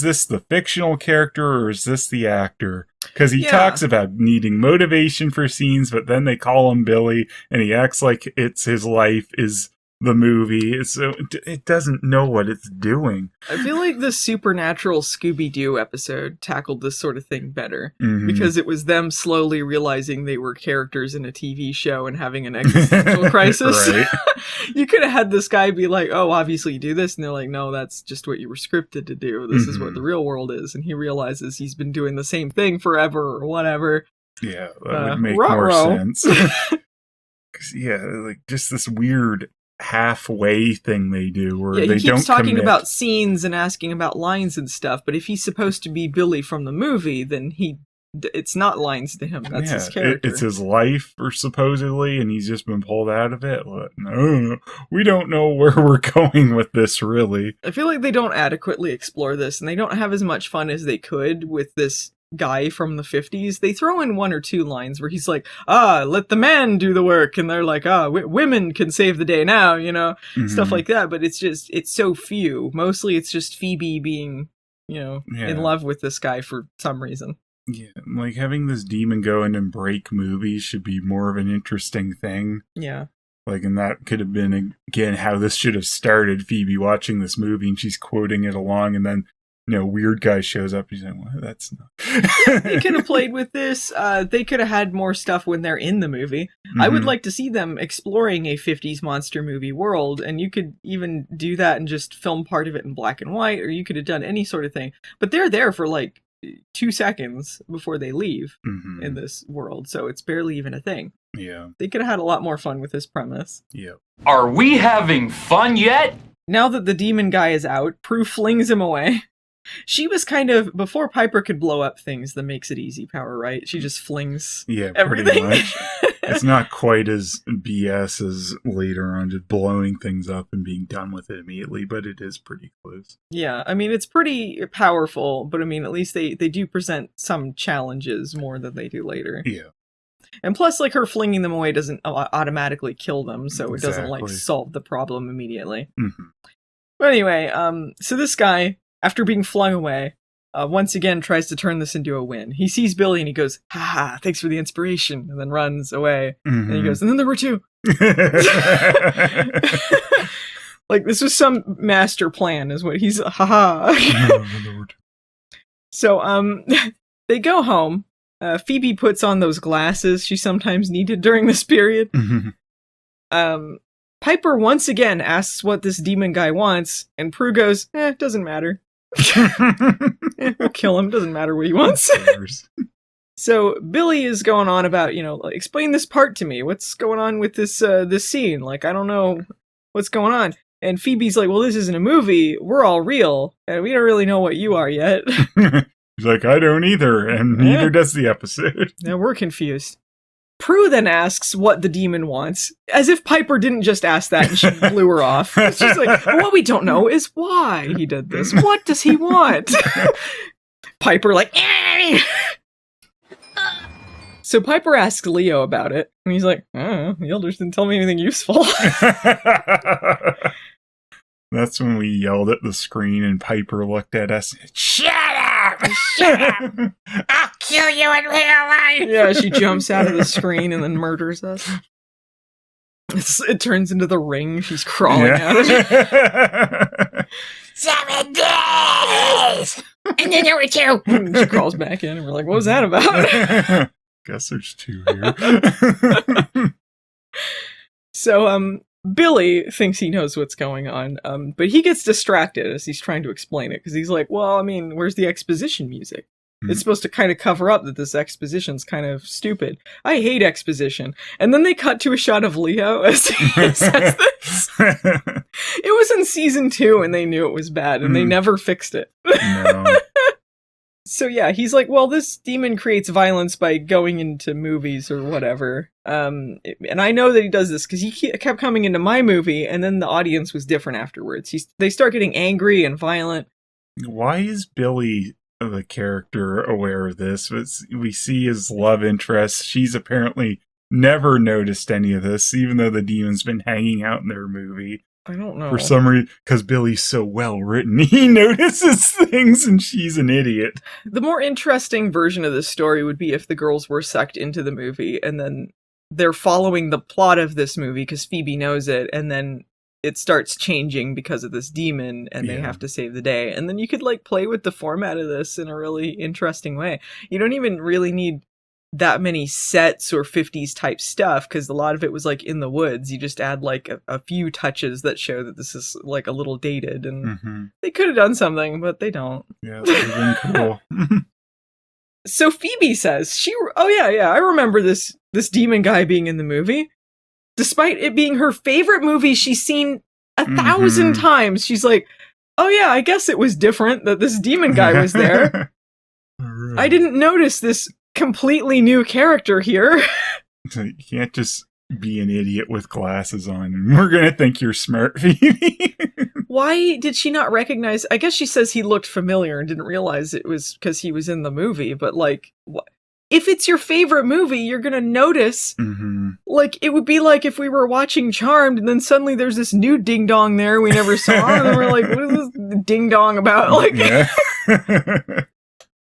this the fictional character or is this the actor? Because he talks about needing motivation for scenes, but then they call him Billy, and he acts like it's his life is the movie. It doesn't know what it's doing. I feel like the Supernatural Scooby-Doo episode tackled this sort of thing better, because it was them slowly realizing they were characters in a TV show and having an existential crisis. You could have had this guy be like, oh, obviously you do this, and they're like, no, that's just what you were scripted to do. This is what the real world is. And he realizes he's been doing the same thing forever or whatever. Yeah, that would make more sense. Like just this weird halfway thing they do where they don't he keeps talking commit. About scenes and asking about lines and stuff, but if he's supposed to be Billy from the movie, then it's not lines to him. That's his character. It's his life, or supposedly, and he's just been pulled out of it. No, we don't know where we're going with this, really. I feel like they don't adequately explore this, and they don't have as much fun as they could with this guy from the 50s. They throw in one or two lines where he's like, let the man do the work, and they're like, women can save the day now, stuff like that. But it's so few. Mostly it's just Phoebe being, in love with this guy for some reason. Yeah, like having this demon go in and break movies should be more of an interesting thing. Yeah. Like, and that could have been, again, how this should have started. Phoebe watching this movie and she's quoting it along, and then weird guy shows up. He's like, well, that's not. They could have played with this. They could have had more stuff when they're in the movie. I would like to see them exploring a 50s monster movie world, and you could even do that and just film part of it in black and white, or you could have done any sort of thing. But they're there for like 2 seconds before they leave in this world, so it's barely even a thing. Yeah. They could have had a lot more fun with this premise. Yeah. Are we having fun yet? Now that the demon guy is out, Prue flings him away. She was kind of, before Piper could blow up things, the makes it easy power, right? She just flings everything. Pretty much. It's not quite as BS as later on, just blowing things up and being done with it immediately, but it is pretty close. Yeah, I mean, it's pretty powerful, but I mean, at least they do present some challenges more than they do later. Yeah. And plus, like, her flinging them away doesn't automatically kill them, so it doesn't, like, Exactly. solve the problem immediately. Mhm. But anyway, so this guy, after being flung away, once again tries to turn this into a win. He sees Billy and he goes, "Ha, thanks for the inspiration," and then runs away. And he goes, "And then there were two." Like, this was some master plan, is what he's, haha. So, they go home. Phoebe puts on those glasses she sometimes needed during this period. Piper once again asks what this demon guy wants, and Prue goes, doesn't matter. We'll kill him, doesn't matter what he wants. So Billy is going on about, like, explain this part to me. What's going on with this scene? Like, I don't know what's going on. And Phoebe's like, well, this isn't a movie. We're all real, and we don't really know what you are yet. He's like, I don't either, and neither does the episode. Now we're confused. Prue then asks what the demon wants, as if Piper didn't just ask that and she blew her off. It's just like, well, what we don't know is why he did this. What does he want? Piper like, So Piper asks Leo about it, and he's like, the elders didn't tell me anything useful. That's when we yelled at the screen and Piper looked at us. Shut up! Shut up! I'll kill you in real life! Yeah, she jumps out of the screen and then murders us. It turns into the ring she's crawling out of. 7 days! And then there were two! And she crawls back in and we're like, what was that about? Guess there's two here. So, Billy thinks he knows what's going on, but he gets distracted as he's trying to explain it, because he's like, well, I mean, where's the exposition music? It's supposed to kind of cover up that this exposition's kind of stupid. I hate exposition. And then they cut to a shot of Leo as he says this. It was in season 2 and they knew it was bad and they never fixed it. No. So yeah, he's like, well, this demon creates violence by going into movies or whatever. And I know that he does this because he kept coming into my movie and then the audience was different afterwards. They start getting angry and violent. Why is Billy, the character, aware of this? We see his love interest. She's apparently never noticed any of this, even though the demon's been hanging out in their movie. I don't know. For some reason, because Billy's so well written, he notices things and she's an idiot. The more interesting version of this story would be if the girls were sucked into the movie and then they're following the plot of this movie because Phoebe knows it, and then it starts changing because of this demon and they have to save the day. And then you could like play with the format of this in a really interesting way. You don't even really need that many sets or 50s type stuff because a lot of it was like in the woods. You just add like a few touches that show that this is like a little dated, and they could have done something, but they don't. Yeah, that would have been cool. So Phoebe says I remember this demon guy being in the movie. Despite it being her favorite movie she's seen 1,000 times, she's like, oh yeah, I guess it was different that this demon guy was there. Right. I didn't notice this completely new character here. So you can't just be an idiot with glasses on and we're gonna think you're smart, Phoebe. Why did she not recognize? I guess she says he looked familiar and didn't realize it was because he was in the movie, but like, if it's your favorite movie, you're gonna notice. Like, it would be like if we were watching Charmed and then suddenly there's this new ding dong there we never saw, and then we're like, what is this ding dong about? Like, it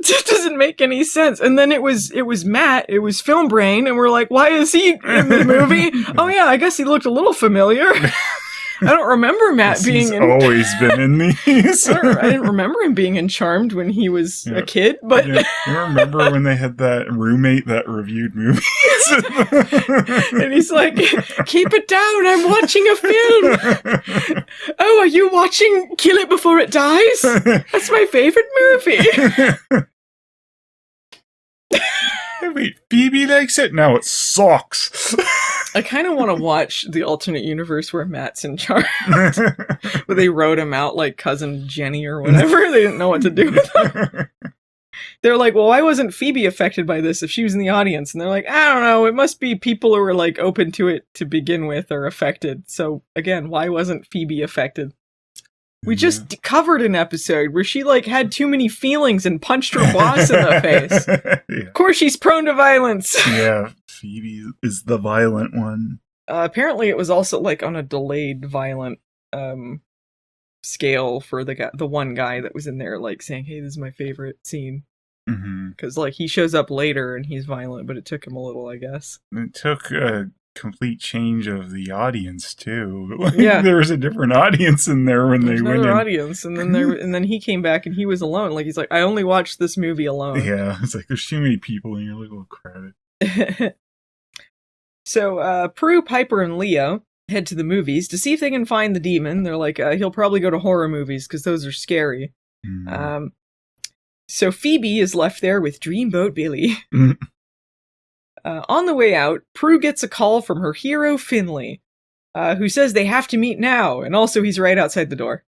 just doesn't make any sense. And then it was Matt, it was Film Brain, and we're like, why is he in the movie? Oh yeah, I guess he looked a little familiar. I don't remember Matt being in... always been in these. I didn't remember him being in Charmed when he was a kid, but... Yeah. You remember when they had that roommate that reviewed movies? And he's like, keep it down, I'm watching a film. Oh, are you watching Kill It Before It Dies? That's my favorite movie. Wait, Phoebe likes it? Now it sucks. I kind of want to watch the alternate universe where Matt's in charge. Where they wrote him out like Cousin Jenny or whatever. They didn't know what to do with him. They're like, well, why wasn't Phoebe affected by this if she was in the audience? And they're like, I don't know. It must be people who are like open to it to begin with are affected. So again, why wasn't Phoebe affected? We just covered an episode where she like had too many feelings and punched her boss in the face. Yeah. Of course she's prone to violence. Yeah, Phoebe is the violent one. Apparently it was also like on a delayed violent scale for the one guy that was in there like saying, hey, this is my favorite scene. Because like he shows up later and he's violent, but it took him a little, I guess. It took a complete change of the audience too. Like, yeah, there was a different audience in there when they went in. Audience, and then he came back and he was alone. Like he's like, I only watched this movie alone. Yeah, it's like there's too many people, and you're like, oh crap. So Prue, Piper, and Leo head to the movies to see if they can find the demon. They're like, he'll probably go to horror movies because those are scary. So Phoebe is left there with Dreamboat Billy. On the way out, Prue gets a call from her hero, Finley, who says they have to meet now, and also he's right outside the door.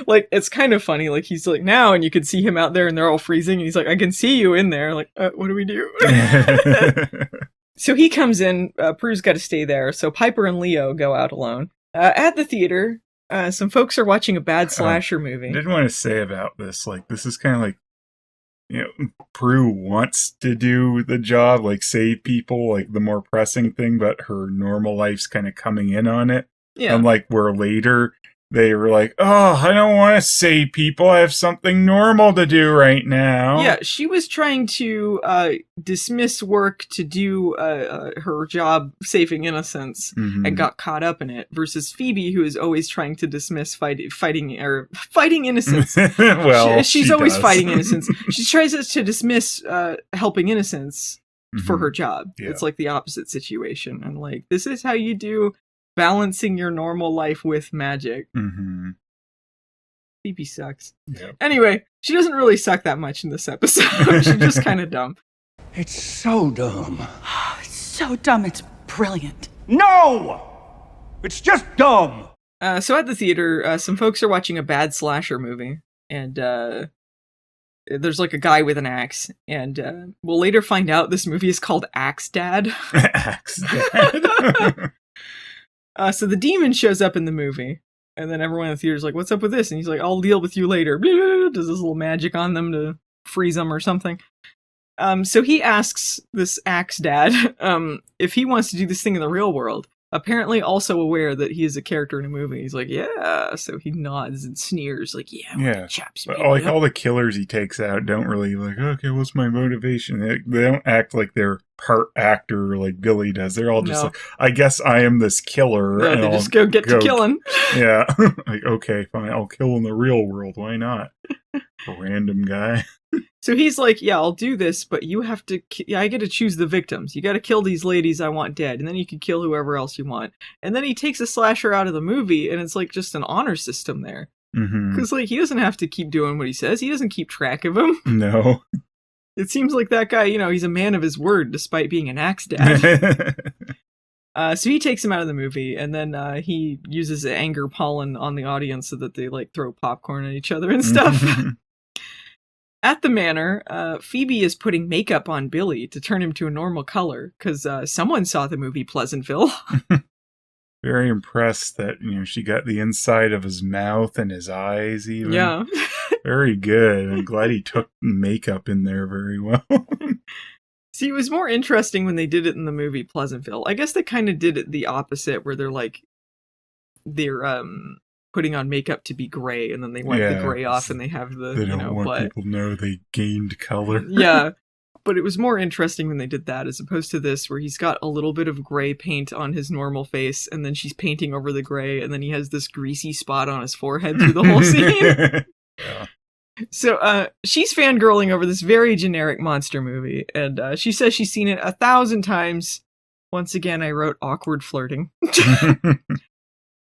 Like, it's kind of funny, like, he's like, now, and you can see him out there, and they're all freezing, and he's like, I can see you in there. Like, what do we do? So he comes in, Prue's got to stay there, so Piper and Leo go out alone. At the theater, some folks are watching a bad slasher movie. I did want to say about this, like, this is kind of like, you know, Prue wants to do the job, like save people, like the more pressing thing, but her normal life's kind of coming in on it. Yeah. And like where later they were like, oh, I don't want to save people. I have something normal to do right now. Yeah, she was trying to dismiss work to do her job saving innocence and got caught up in it, versus Phoebe, who is always trying to dismiss fighting innocence. Well, she's always fighting innocence. She tries to dismiss helping innocence for her job. Yeah. It's like the opposite situation. And like, this is how you do balancing your normal life with magic. Phoebe sucks. Yep. Anyway, she doesn't really suck that much in this episode. She's just kind of dumb. It's so dumb. It's so dumb, it's brilliant. No! It's just dumb! So at the theater, some folks are watching a bad slasher movie, and there's like a guy with an axe, and we'll later find out this movie is called Axe Dad. Axe Dad. So the demon shows up in the movie, and then everyone in the theater's like, what's up with this? And he's like, I'll deal with you later. Does this little magic on them to freeze them or something. So he asks this Axe Dad if he wants to do this thing in the real world. Apparently also aware that he is a character in a movie. He's like, yeah. So he nods and sneers like, yeah. But like all the killers he takes out don't really like, okay, what's my motivation? They don't act like they're part actor like Billy does. They're all just like, I guess I am this killer. No, and they just go get to killing. Yeah. Like, okay, fine. I'll kill in the real world. Why not? A random guy. So he's like, yeah, I'll do this, but you have to, I get to choose the victims. You got to kill these ladies I want dead, and then you can kill whoever else you want. And then he takes a slasher out of the movie, and it's like just an honor system there. Because like, he doesn't have to keep doing what he says. He doesn't keep track of him. No. It seems like that guy, you know, he's a man of his word, despite being an Axe Dad. So he takes him out of the movie, and then he uses anger pollen on the audience so that they like throw popcorn at each other and stuff. At the manor, Phoebe is putting makeup on Billy to turn him to a normal color, because someone saw the movie Pleasantville. Very impressed that, you know, she got the inside of his mouth and his eyes even. Yeah. Very good. I'm glad he took makeup in there very well. See, it was more interesting when they did it in the movie Pleasantville. I guess they kind of did it the opposite, where they're putting on makeup to be gray, and then they wipe the gray off, and they have the, they don't want people to know they gained color. Yeah, but it was more interesting when they did that, as opposed to this, where he's got a little bit of gray paint on his normal face, and then she's painting over the gray, and then he has this greasy spot on his forehead through the whole scene. Yeah. So she's fangirling over this very generic monster movie, and she says she's seen it 1,000 times. Once again, I wrote awkward flirting.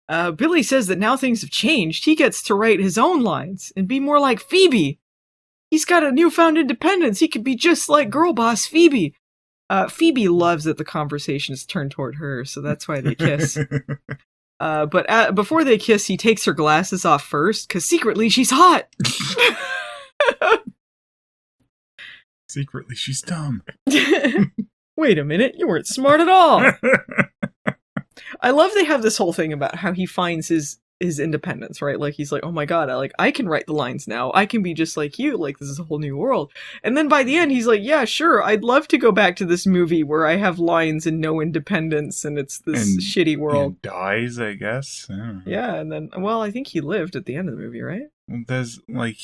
Billy says that now things have changed. He gets to write his own lines and be more like Phoebe. He's got a newfound independence. He could be just like girl boss Phoebe. Phoebe loves that the conversation is turned toward her, so that's why they kiss. But before they kiss, he takes her glasses off first, because secretly she's hot. Secretly, she's dumb. Wait a minute, you weren't smart at all. I love they have this whole thing about how he finds his independence, right? Like, he's like, oh my god, I can write the lines now. I can be just like you. Like, this is a whole new world. And then by the end, he's like, yeah, sure, I'd love to go back to this movie where I have lines and no independence, and it's this shitty world. And dies, I guess. I don't know. Yeah, and then, well, I think he lived at the end of the movie, right? Does, like...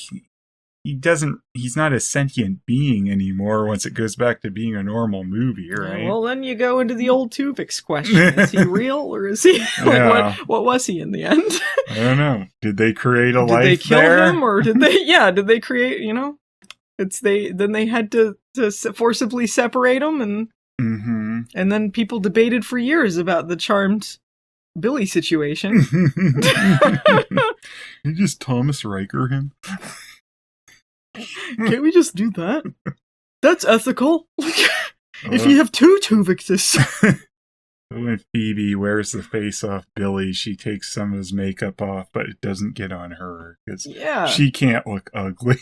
he's not a sentient being anymore once it goes back to being a normal movie, right? Well, then you go into the old Tuvix question. Is he real, or is he... like, what was he in the end? I don't know. Did they create a life there? Did they kill him, or did they... Yeah, did they create, then they had to forcibly separate him, and... Mm-hmm. And then people debated for years about the charmed Billy situation. You just Thomas Riker him? Can't we just do that? That's ethical. If you have two Tuvixes. When Phoebe wears the face off Billy, she takes some of his makeup off, but it doesn't get on her because she can't look ugly.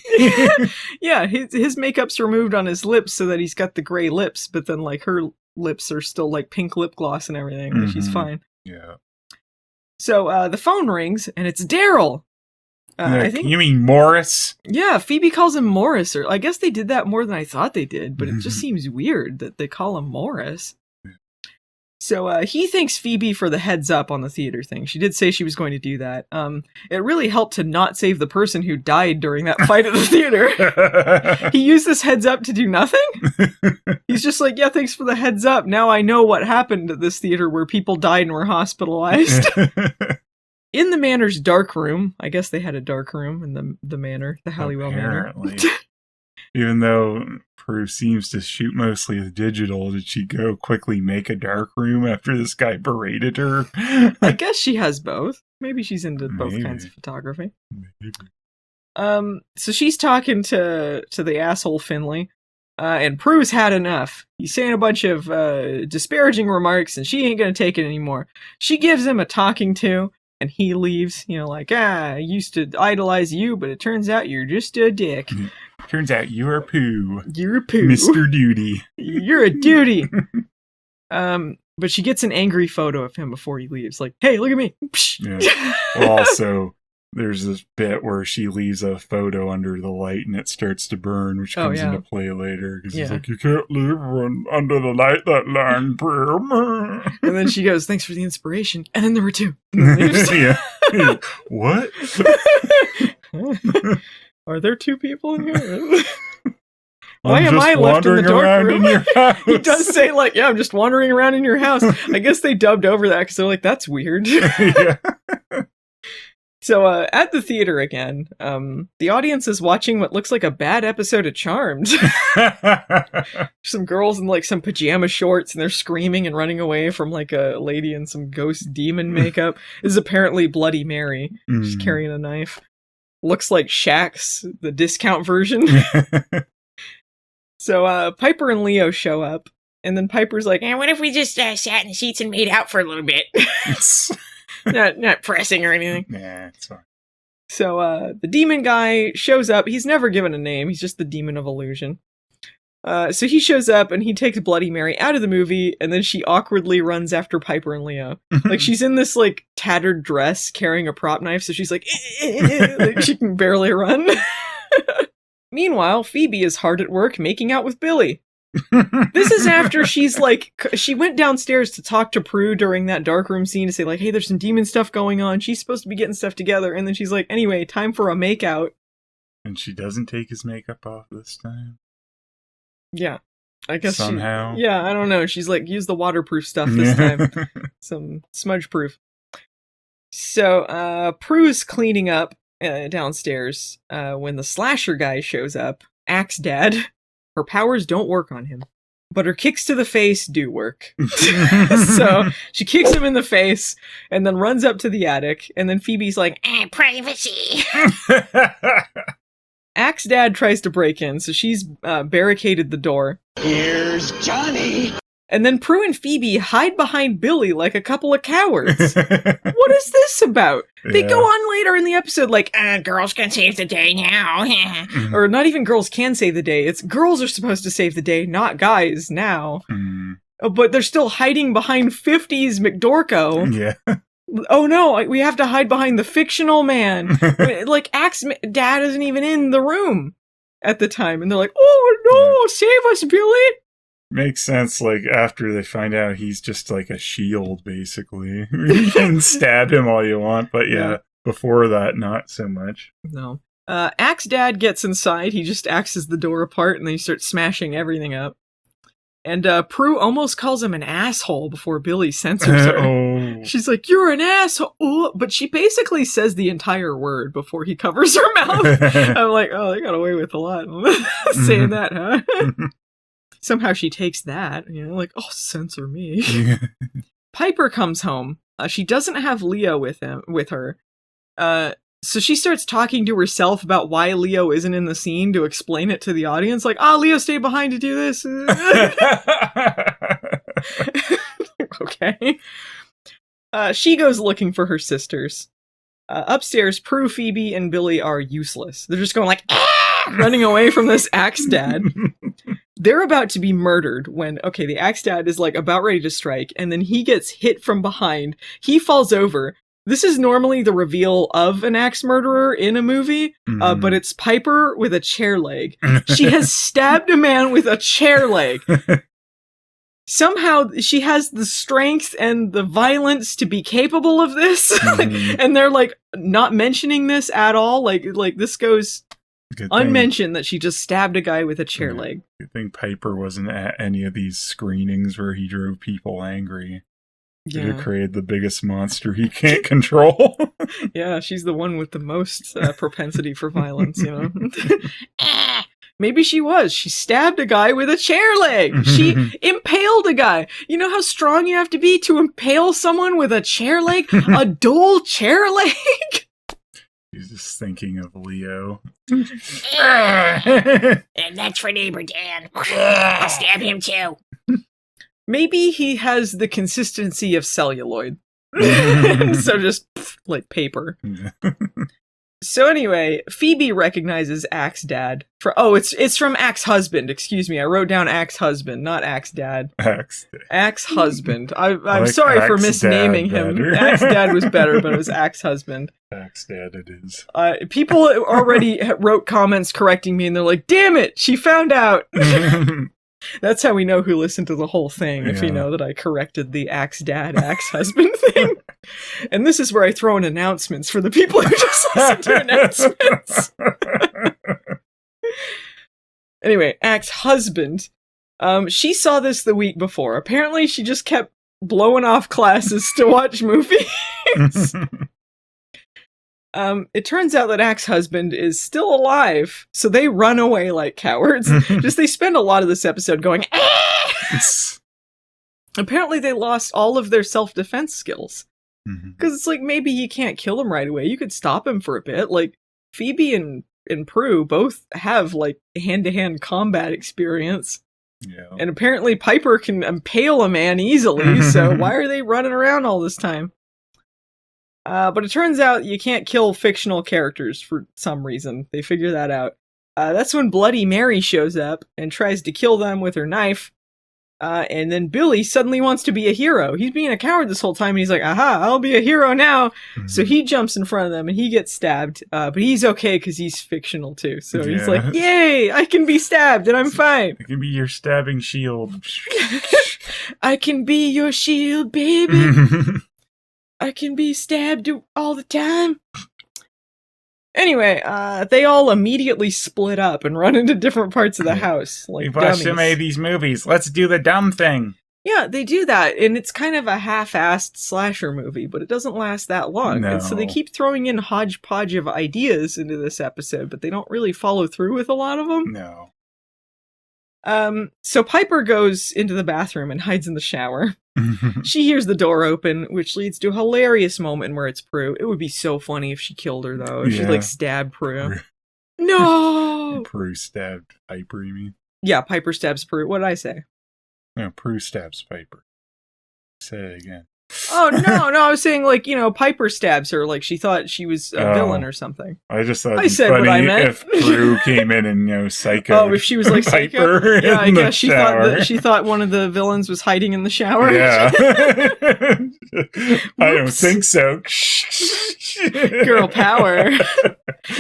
Yeah, his makeup's removed on his lips so that he's got the gray lips, but then like her lips are still like pink lip gloss and everything. Mm-hmm. She's fine. Yeah. So the phone rings and it's Daryl. I think, you mean Morris? Yeah, Phoebe calls him Morris, or I guess they did that more than I thought they did, but it just seems weird that they call him Morris. So he thanks Phoebe for the heads up on the theater thing. She did say she was going to do that. It really helped to not save the person who died during that fight at the theater. He used this heads up to do nothing? He's just like, yeah, thanks for the heads up. Now I know what happened at this theater where people died and were hospitalized. In the Manor's dark room, I guess they had a dark room in the Manor, the Halliwell Manor. Even though Prue seems to shoot mostly with digital, did she go quickly make a dark room after this guy berated her? I guess she has both. Maybe she's into both kinds of photography. Maybe. So she's talking to the asshole Finley, and Prue's had enough. He's saying a bunch of disparaging remarks, and she ain't gonna take it anymore. She gives him a talking to. And he leaves, like, I used to idolize you, but it turns out you're just a dick. Turns out you're a poo. You're a poo. Mr. Duty. You're a duty. But she gets an angry photo of him before he leaves. Like, hey, look at me. Yeah. Well, also, there's this bit where she leaves a photo under the light and it starts to burn, which comes into play later. Because he's like, you can't leave one under the light that long. And then she goes, thanks for the inspiration. And then there were two. Yeah. What? Are there two people in here? Why am I left in the dark room? He does say, like, yeah, I'm just wandering around in your house. I guess they dubbed over that because they're like, that's weird. Yeah. So at the theater again, the audience is watching what looks like a bad episode of Charmed. Some girls in like some pajama shorts, and they're screaming and running away from like a lady in some ghost demon makeup. This is apparently Bloody Mary. She's carrying a knife. Looks like Shaq's, the discount version. So Piper and Leo show up, and then Piper's like, what if we just sat in the seats and made out for a little bit? Not pressing or anything. Nah, it's fine. So the demon guy shows up. He's never given a name. He's just the demon of illusion. So he shows up and he takes Bloody Mary out of the movie, and then she awkwardly runs after Piper and Leo. Like, she's in this like tattered dress carrying a prop knife, so she's like, like she can barely run. Meanwhile, Phoebe is hard at work making out with Billy. This is after she's like, she went downstairs to talk to Prue during that darkroom scene to say like, hey, there's some demon stuff going on. She's supposed to be getting stuff together. And then she's like, anyway, time for a makeout. And she doesn't take his makeup off this time? Yeah. I guess somehow. Yeah, I don't know. She's like, use the waterproof stuff this time. Some smudge proof. So, Prue's cleaning up downstairs when the slasher guy shows up. Axe Dad. Her powers don't work on him, but her kicks to the face do work. So she kicks him in the face and then runs up to the attic. And then Phoebe's like, privacy. Axe Dad tries to break in, so she's barricaded the door. Here's Johnny. And then Prue and Phoebe hide behind Billy like a couple of cowards. What is this about? They go on later in the episode like, girls can save the day now. or not even girls can save the day. It's girls are supposed to save the day, not guys now. But they're still hiding behind 50s McDorko. Yeah. Oh no, we have to hide behind the fictional man. Like, Axe dad isn't even in the room at the time. And they're like, oh no, save us, Billy. Makes sense, like, after they find out he's just like a shield, basically. You can stab him all you want, but before that, not so much. No. Axe dad gets inside, he just axes the door apart, and then he starts smashing everything up. And Prue almost calls him an asshole before Billy censors her. She's like, you're an asshole! But she basically says the entire word before he covers her mouth. I'm like, oh, they got away with a lot saying that, huh? Somehow she takes that, like, oh, censor me. Piper comes home. She doesn't have Leo with her. So she starts talking to herself about why Leo isn't in the scene to explain it to the audience. Like, Leo stayed behind to do this. Okay. She goes looking for her sisters. Upstairs, Prue, Phoebe, and Billy are useless. They're just going like, running away from this Axe dad. They're about to be murdered when, the Axe dad is like about ready to strike, and then he gets hit from behind. He falls over. This is normally the reveal of an axe murderer in a movie, but it's Piper with a chair leg. She has stabbed a man with a chair leg. Somehow she has the strength and the violence to be capable of this, and they're like not mentioning this at all. Like this goes unmentioned that she just stabbed a guy with a chair leg. Good thing Piper wasn't at any of these screenings where he drove people angry. Could have created the biggest monster he can't control. Yeah, she's the one with the most propensity for violence, Maybe she was. She stabbed a guy with a chair leg. She impaled a guy. You know how strong you have to be to impale someone with a chair leg? A dual chair leg? He's just thinking of Leo. And that's for neighbor Dan. I'll stab him too. Maybe he has the consistency of celluloid. So just like paper. So anyway, Phoebe recognizes Axe dad it's from Axe husband. Excuse me, I wrote down Axe husband, not Axe dad. Axe husband. I'm like sorry for misnaming him. Axe dad was better, but it was Axe husband. Axe dad it is. People already wrote comments correcting me, and they're like, "Damn it, she found out." That's how we know who listened to the whole thing, if you know that I corrected the Axe dad, Axe husband thing. And this is where I throw in announcements for the people who just listen to announcements. Anyway, Axe husband. She saw this the week before. Apparently she just kept blowing off classes to watch movies. It turns out that Axe husband is still alive, so they run away like cowards. They spend a lot of this episode going, Apparently they lost all of their self-defense skills. Because it's like, maybe you can't kill him right away. You could stop him for a bit. Like, Phoebe and Prue both have, like, hand-to-hand combat experience. Yeah. And apparently Piper can impale a man easily, so why are they running around all this time? But it turns out you can't kill fictional characters for some reason. They figure that out. That's when Bloody Mary shows up and tries to kill them with her knife. And then Billy suddenly wants to be a hero. He's being a coward this whole time, and he's like, aha, I'll be a hero now. So he jumps in front of them, and he gets stabbed. But he's okay, because he's fictional, too. So he's like, yay, I can be stabbed, and I'm fine. I can be your stabbing shield. I can be your shield, baby. I can be stabbed all the time. Anyway, they all immediately split up and run into different parts of the house. Like we've watched so many of these movies. Let's do the dumb thing. Yeah, they do that, and it's kind of a half-assed slasher movie, but it doesn't last that long. No. And so they keep throwing in hodgepodge of ideas into this episode, but they don't really follow through with a lot of them. No. So Piper goes into the bathroom and hides in the shower. She hears the door open, which leads to a hilarious moment where it's Prue. It would be so funny if she killed her, though. If she, like, stabbed Prue. No! Prue stabbed Piper, you mean? Yeah, Piper stabs Prue. What did I say? No, Prue stabs Piper. Say it again. Oh, no, I was saying, like, Piper stabs her, like she thought she was a villain or something. I just thought I it'd be said funny what I meant. if Prue came in and, psycho. Oh, if she was like Piper psycho? Yeah, I in the guess she thought one of the villains was hiding in the shower. Yeah. I don't think so. Girl power.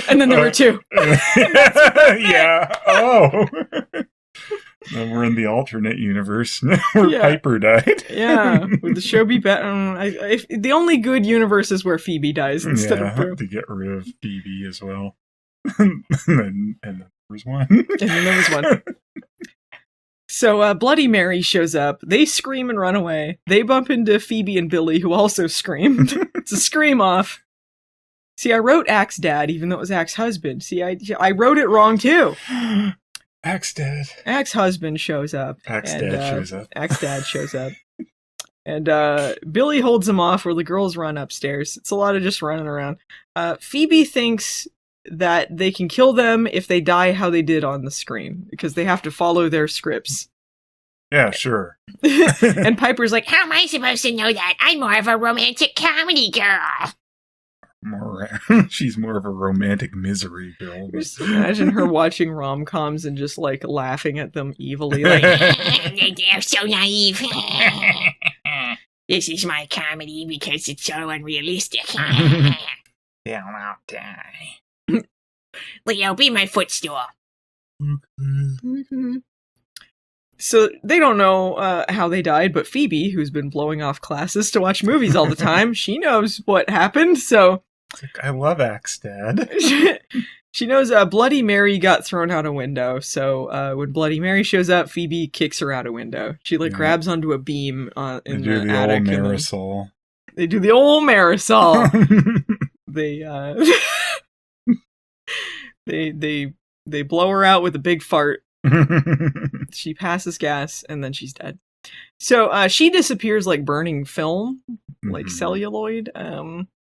And then there were two. Yeah. Oh. Then we're in the alternate universe where Piper died. Yeah. Would the show be better? The only good universe is where Phoebe dies instead of Prue. To get rid of Phoebe as well. and then there was one. And then there was one. So Bloody Mary shows up. They scream and run away. They bump into Phoebe and Billy, who also screamed. It's a scream off. See, I wrote Axe Dad, even though it was Axe Husband. See, I wrote it wrong, too. Axe Dad. Axe Husband shows up. Axe Dad shows up. Axe Dad shows up. And Billy holds him off where the girls run upstairs. It's a lot of just running around. Phoebe thinks that they can kill them if they die how they did on the screen, because they have to follow their scripts. Yeah, sure. And Piper's like, how am I supposed to know that? I'm more of a romantic comedy girl. She's more of a romantic misery girl. Just imagine her watching rom-coms and just like laughing at them evilly, like they're so naive. This is my comedy because it's so unrealistic. They'll not die. Leo, be my footstool. So they don't know how they died, but Phoebe, who's been blowing off classes to watch movies all the time, she knows what happened, so... I love Axe Dad. She knows Bloody Mary got thrown out a window, so when Bloody Mary shows up, Phoebe kicks her out a window. She grabs onto a beam in the attic. Old Marisol. They do the old Marisol. They blow her out with a big fart. She passes gas, and then she's dead. So she disappears like burning film, like celluloid.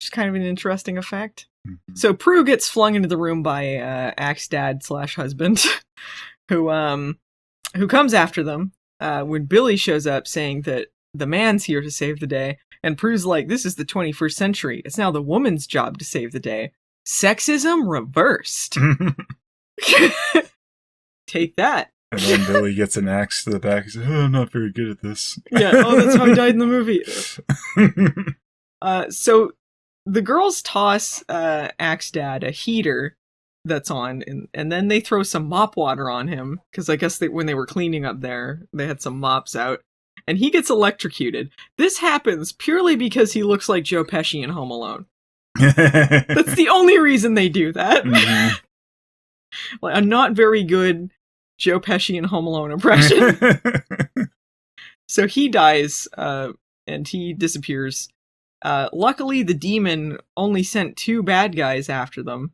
Just kind of an interesting effect. So Prue gets flung into the room by Axe Dad / husband, who comes after them when Billy shows up saying that the man's here to save the day. And Prue's like, this is the 21st century. It's now the woman's job to save the day. Sexism reversed. Take that. And then Billy gets an axe to the back. He's like, I'm not very good at this. Yeah, that's how he died in the movie. So the girls toss Axe Dad a heater that's on, and then they throw some mop water on him, because I guess when they were cleaning up there, they had some mops out, and he gets electrocuted. This happens purely because he looks like Joe Pesci in Home Alone. That's the only reason they do that. Mm-hmm. Like, a not very good Joe Pesci in Home Alone impression. So he dies, and he disappears. Luckily, the demon only sent 2 bad guys after them.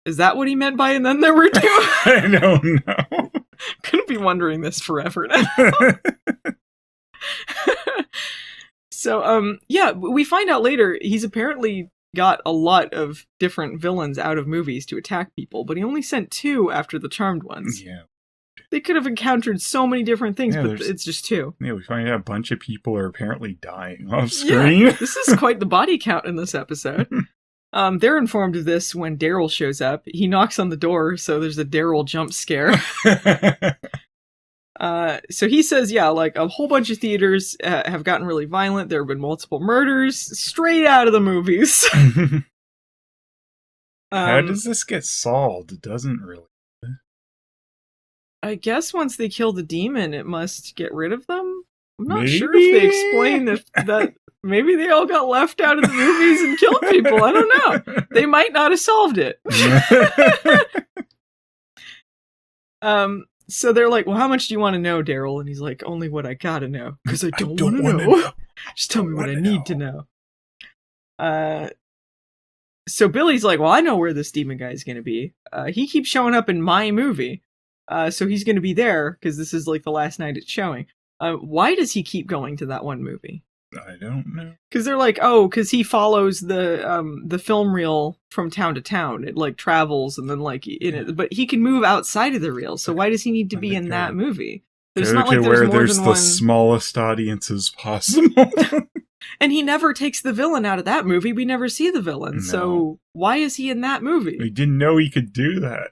Is that what he meant by, and then there were 2? I don't know. Gonna be wondering this forever now. So, yeah, we find out later he's apparently got a lot of different villains out of movies to attack people, but he only sent 2 after the Charmed ones. Yeah. They could have encountered so many different things, but it's just 2. Yeah, we find out a bunch of people are apparently dying off screen. Yeah, this is quite the body count in this episode. They're informed of this when Daryl shows up. He knocks on the door, so there's a Daryl jump scare. So he says, yeah, like a whole bunch of theaters have gotten really violent. There have been multiple murders straight out of the movies. How does this get solved? It doesn't really. I guess once they kill the demon, it must get rid of them. I'm not sure if they explain that maybe they all got left out of the movies and killed people. I don't know. They might not have solved it. So they're like, well, how much do you want to know, Daryl? And he's like, only what I gotta know. Because I don't want to know. Just tell me what I need to know. So Billy's like, well, I know where this demon guy is going to be. He keeps showing up in my movie. So he's going to be there because this is like the last night it's showing. Why does he keep going to that one movie? I don't know. Because they're like, oh, because he follows the film reel from town to town. It like travels and then like in it, but he can move outside of the reel. So why does he need to be in that movie? There's Go not to like where there's more there's than the one. smallest audiences possible. And he never takes the villain out of that movie. We never see the villain. No. So why is he in that movie? We didn't know he could do that.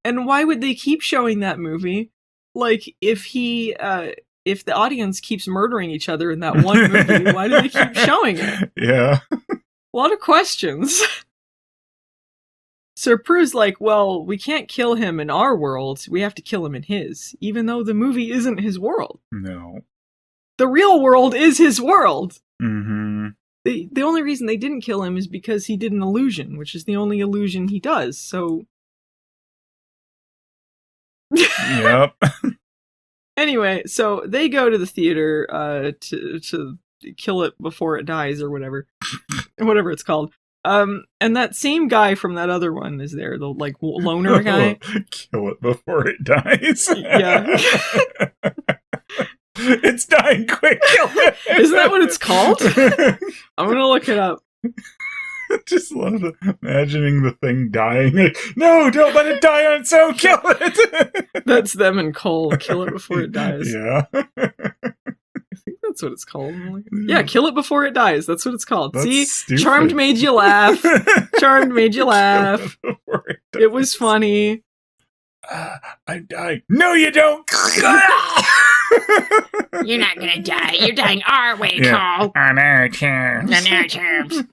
And why would they keep showing that movie? Like, if the audience keeps murdering each other in that one movie, why do they keep showing it? Yeah. A lot of questions. So Prue's like, well, we can't kill him in our world. We have to kill him in his, even though the movie isn't his world. No. The real world is his world. Mm-hmm. The only reason they didn't kill him is because he did an illusion, which is the only illusion he does, so... Yep. Anyway, so they go to the theater to kill it before it dies, or whatever. Whatever it's called. And that same guy from that other one is there, the, like, loner guy. Kill it before it dies. Yeah. It's dying quick. Kill it. Isn't that what it's called? I'm gonna look it up. Just love imagining the thing dying. Like, no, don't let it die on its own. Kill it. That's them and Cole. Kill it before it dies. Yeah. I think that's what it's called. Yeah, kill it before it dies. That's what it's called. That's See? stupid. Charmed made you laugh. Charmed made you laugh. It was funny. I'm dying. No, you don't. You're not gonna die. You're dying our way, Yeah. Cole. On our terms. On our terms.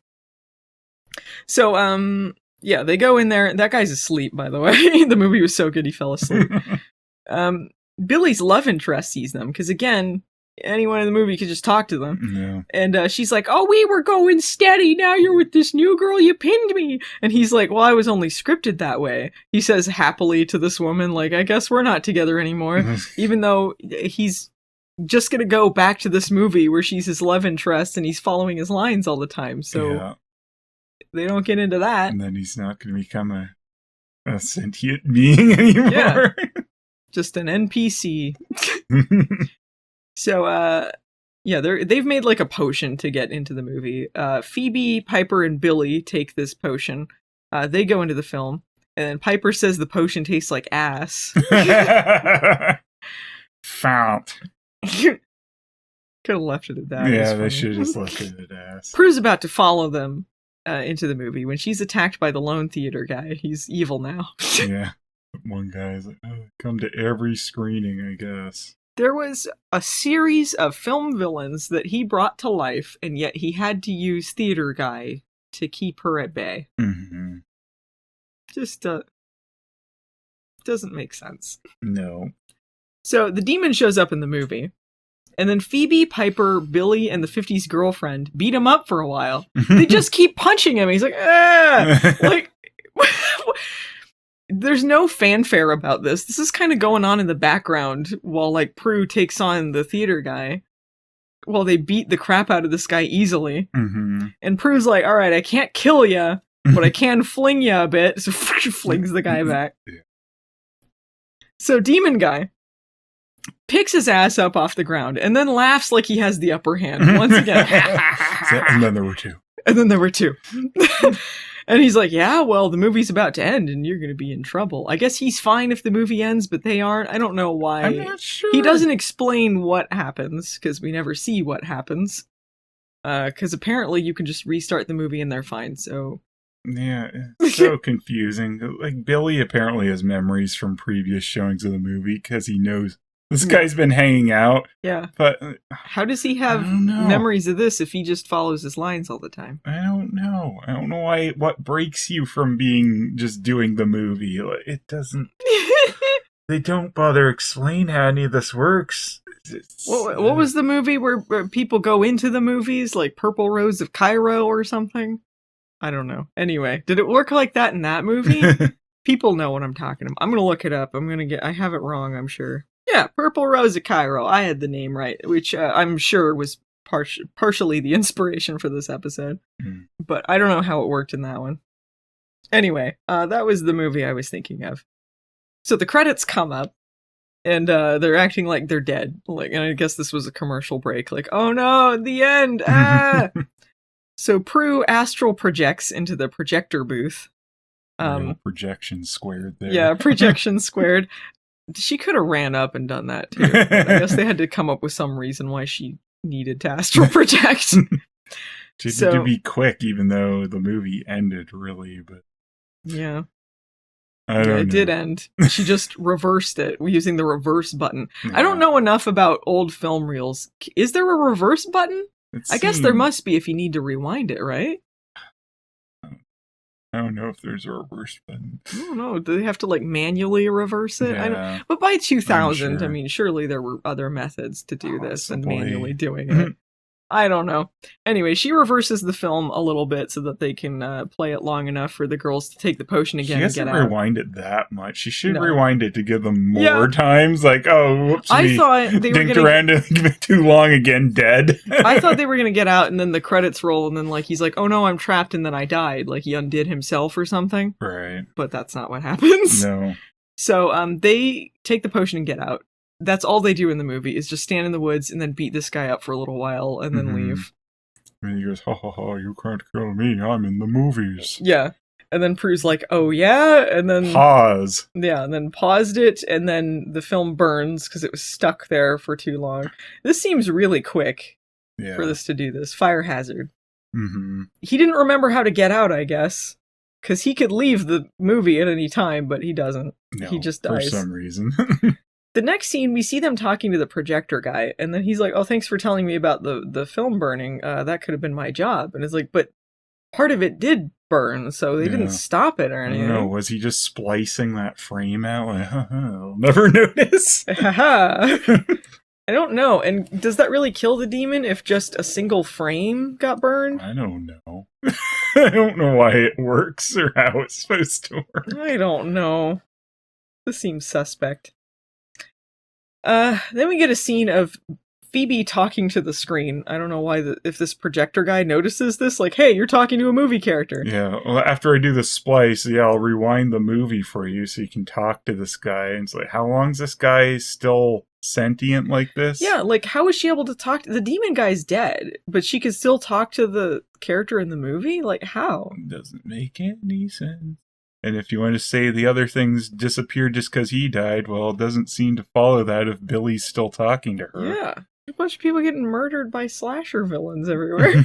So, yeah, they go in there. That guy's asleep, by the way. The movie was so good he fell asleep. Billy's love interest sees them, because again, anyone in the movie could just talk to them. No. And she's like, oh, we were going steady. Now you're with this new girl. You pinned me. And he's like, well, I was only scripted that way. He says happily to this woman, like, I guess we're not together anymore. Even though he's just going to go back to this movie where she's his love interest and he's following his lines all the time. So Yeah. they don't get into that. And then he's not going to become a sentient being anymore. Yeah. Just an NPC. So, yeah, they've made like a potion to get into the movie. Phoebe, Piper, and Billy take this potion. They go into the film, and then Piper says the potion tastes like ass. Fount. Could have left it at that. Yeah, It's they funny. should have just left it at ass. Prue's about to follow them into the movie when she's attacked by the lone theater guy. He's evil now. Yeah. One guy's like, oh, come to every screening, I guess. There was a series of film villains that he brought to life, and yet he had to use theater guy to keep her at bay. Mm-hmm. Just doesn't make sense. No. So the demon shows up in the movie, and then Phoebe, Piper, Billy, and the 50s girlfriend beat him up for a while. They just keep punching him. He's like, ah! Like, there's no fanfare about this. This is kind of going on in the background while, like, Prue takes on the theater guy. While they beat the crap out of this guy easily. Mm-hmm. And Prue's like, all right, I can't kill ya, but I can fling ya a bit. So flings the guy back. Yeah. So Demon Guy picks his ass up off the ground and then laughs like he has the upper hand once again. And then there were two. And then there were two. And he's like, yeah, well, the movie's about to end and you're going to be in trouble. I guess he's fine if the movie ends, but they aren't. I don't know why. I'm not sure. He doesn't explain what happens, because we never see what happens. Because apparently you can just restart the movie and they're fine, so... Yeah, it's so confusing. Like, Billy apparently has memories from previous showings of the movie, because he knows this guy's been hanging out. Yeah. But how does he have I don't know. memories of this if he just follows his lines all the time? I don't know. I don't know why. What breaks you from being just doing the movie? Like, it doesn't. They don't bother explain how any of this works. What was the movie where people go into the movies, like Purple Rose of Cairo or something? I don't know. Anyway, did it work like that in that movie? People know what I'm talking about. I'm gonna look it up. I have it wrong, I'm sure. Yeah, Purple Rose of Cairo. I had the name right, which I'm sure was partially the inspiration for this episode. But I don't know how it worked in that one. Anyway, that was the movie I was thinking of. So the credits come up, and they're acting like they're dead. Like, and I guess this was a commercial break. Like, oh no, the end! Ah! So Prue astral projects into the projector booth. Projection squared there. Yeah, projection squared. She could have ran up and done that too. I guess they had to come up with some reason why she needed to astral project. She had to be quick, even though the movie ended really, but... Yeah. It did end. She just reversed it using the reverse button. I don't know enough about old film reels. Is there a reverse button? I guess there must be if you need to rewind it, right? I don't know if there's a reverse button. I don't know. Do they have to like manually reverse it? Yeah, but by 2000, sure. I mean, surely there were other methods to do this than Possibly. manually doing it. I don't know. Anyway, she reverses the film a little bit so that they can play it long enough for the girls to take the potion again and get out. She hasn't rewind it that much. She should rewind it to give them more times. Like, whoops, I thought they were dinked around it too long again, dead. I thought they were going to get out and then the credits roll and then like he's like, oh no, I'm trapped and then I died. Like he undid himself or something. Right. But that's not what happens. No. So they take the potion and get out. That's all they do in the movie is just stand in the woods and then beat this guy up for a little while and then leave. And he goes, ha ha ha, you can't kill me, I'm in the movies. Yeah. And then Prue's like, oh yeah? And then... Pause. Yeah, and then paused it, and then the film burns because it was stuck there for too long. This seems really quick for this to do this. Fire hazard. Mm-hmm. He didn't remember how to get out, I guess. Because he could leave the movie at any time, but he doesn't. No, he just dies. For some reason. The next scene, we see them talking to the projector guy, and then he's like, oh, thanks for telling me about the film burning. That could have been my job. And it's like, but part of it did burn, so they didn't stop it or anything. No, was he just splicing that frame out? Like, I'll never notice. I don't know. And does that really kill the demon if just a single frame got burned? I don't know. I don't know why it works or how it's supposed to work. I don't know. This seems suspect. Then we get a scene of Phoebe talking to the screen. I don't know why, if this projector guy notices this, like, hey, you're talking to a movie character. Yeah, well, after I do the splice, I'll rewind the movie for you so you can talk to this guy. And it's like, how long's this guy still sentient like this? Yeah, like, how is she able to talk to... The demon guy's dead, but she could still talk to the character in the movie? Like, how? It doesn't make any sense. And if you want to say the other things disappeared just because he died, well, it doesn't seem to follow that if Billy's still talking to her. Yeah. A bunch of people getting murdered by slasher villains everywhere.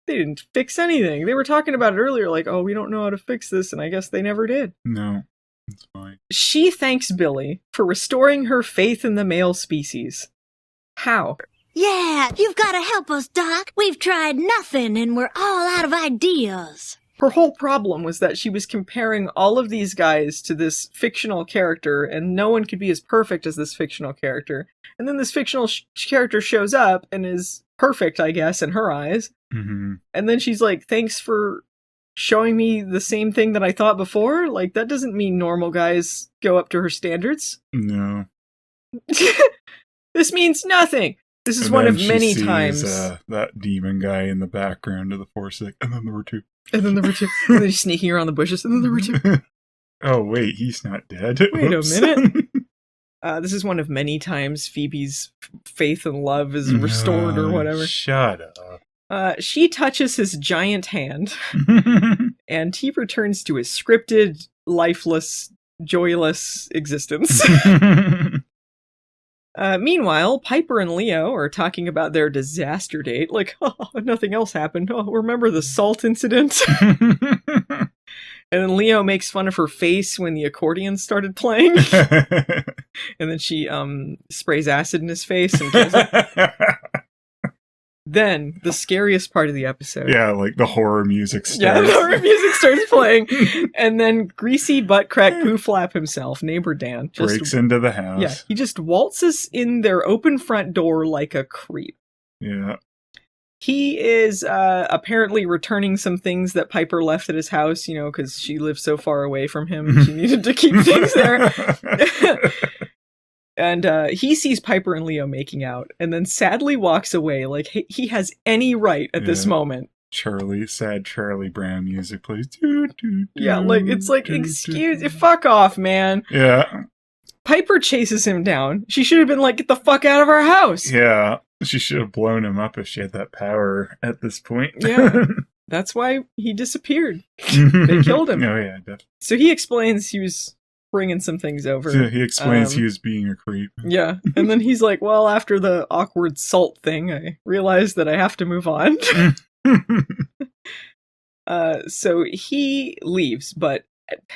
They didn't fix anything. They were talking about it earlier, like, oh, we don't know how to fix this, and I guess they never did. No, it's fine. She thanks Billy for restoring her faith in the male species. How? Yeah, you've got to help us, Doc. We've tried nothing and we're all out of ideas. Her whole problem was that she was comparing all of these guys to this fictional character, and no one could be as perfect as this fictional character. And then this fictional character shows up and is perfect, I guess, in her eyes. Mm-hmm. And then she's like, thanks for showing me the same thing that I thought before? Like, that doesn't mean normal guys go up to her standards. No. This means nothing. This is one of many times. That demon guy in the background of the force, like, and then there were two. And then there were two. And then he's sneaking around the bushes. And then there were two. Oh, wait, he's not dead. Wait Oops. a minute. This is one of many times Phoebe's faith and love is restored or whatever. Shut up. She touches his giant hand. And he returns to his scripted, lifeless, joyless existence. Meanwhile, Piper and Leo are talking about their disaster date. Like, oh, nothing else happened. Oh, remember the salt incident? And then Leo makes fun of her face when the accordion started playing. And then she sprays acid in his face and kills him. Then, the scariest part of the episode. Yeah, like the horror music starts. Yeah, the horror music starts playing. And then greasy butt crack poo flap himself, neighbor Dan, just breaks into the house. Yeah, he just waltzes in their open front door like a creep. Yeah. He is apparently returning some things that Piper left at his house, you know, because she lived so far away from him. She needed to keep things there. And he sees Piper and Leo making out, and then sadly walks away like he has any right at this moment. Sad Charlie Brown music plays. Yeah, like, it's like, excuse me, fuck off, man. Yeah. Piper chases him down. She should have been like, get the fuck out of our house. Yeah, she should have blown him up if she had that power at this point. Yeah, that's why he disappeared. They killed him. Oh, yeah, definitely. So he explains he was bringing some things over. So he explains he was being a creep. Yeah, and then he's like, well, after the awkward salt thing, I realized that I have to move on. So he leaves, but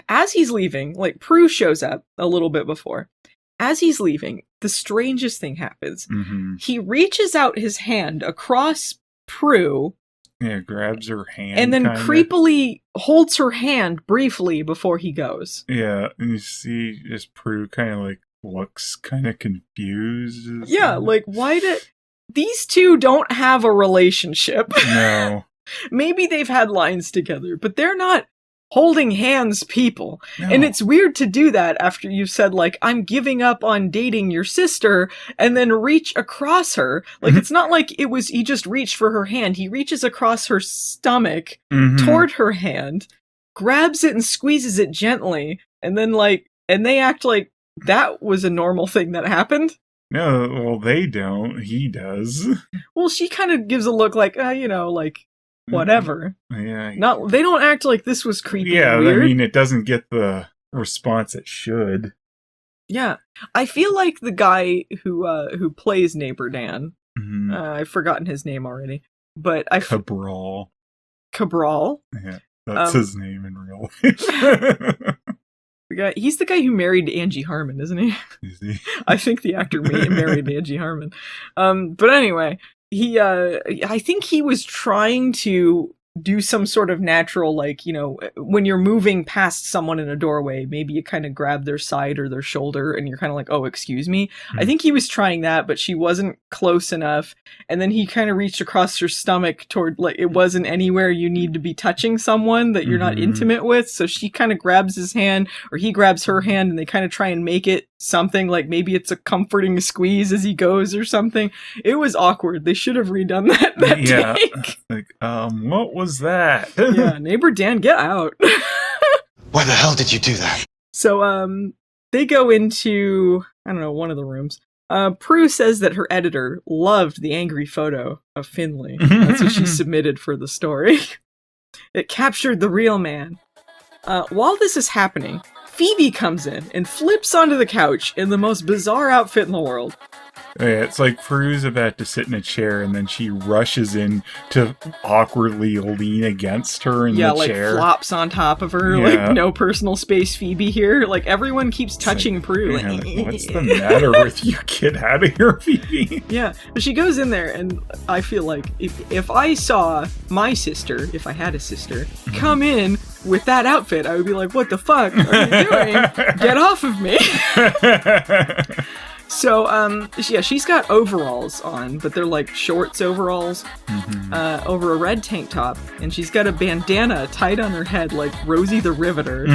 as he's leaving, like, Prue shows up a little bit before. As he's leaving, the strangest thing happens. Mm-hmm. He reaches out his hand across Prue. Yeah, grabs her hand. And then kinda. creepily holds her hand briefly before he goes. Yeah, and you see just Prue kind of like looks kind of confused. Yeah, like, why did... These two don't have a relationship. No. Maybe they've had lines together, but they're not holding hands people. No. And it's weird to do that after you've said, like, I'm giving up on dating your sister, and then reach across her. Like, it's not like he just reached for her hand. He reaches across her stomach toward her hand, grabs it and squeezes it gently, and then, like, and they act like that was a normal thing that happened. No, well, they don't. He does. Well, she kind of gives a look like, like, whatever. Yeah. They don't act like this was creepy. Yeah, and weird. I mean, it doesn't get the response it should. Yeah, I feel like the guy who plays Neighbor Dan. I've forgotten his name already, but Cabral. Cabral. Yeah, that's his name in real life. He's the guy who married Angie Harmon, isn't he? Is he? I think the actor married Angie Harmon. But anyway, I think he was trying to do some sort of natural, like, when you're moving past someone in a doorway, maybe you kind of grab their side or their shoulder and you're kind of like, oh, excuse me. I think he was trying that, but she wasn't close enough. And then he kind of reached across her stomach toward, like, it wasn't anywhere you need to be touching someone that you're not intimate with. So she kind of grabs his hand, or he grabs her hand, and they kind of try and make it something like maybe it's a comforting squeeze as he goes or something. It was awkward. They should have redone that take. Like, what was that? Yeah, Neighbor Dan, get out. Why the hell did you do that? So, they go into, I don't know, one of the rooms. Prue says that her editor loved the angry photo of Finley. That's what she submitted for the story. It captured the real man. While this is happening, Phoebe comes in and flips onto the couch in the most bizarre outfit in the world. Yeah, it's like Prue's about to sit in a chair, and then she rushes in to awkwardly lean against her in the chair. Yeah, like flops on top of her, like no personal space Phoebe here. Like everyone keeps touching Prue. Like, what's the matter with you? Get out of here, Phoebe. Yeah, but she goes in there, and I feel like if I saw my sister, if I had a sister, come in with that outfit, I would be like, what the fuck are you doing? Get off of me. So, she's got overalls on, but they're like shorts overalls, over a red tank top, and she's got a bandana tied on her head like Rosie the Riveter.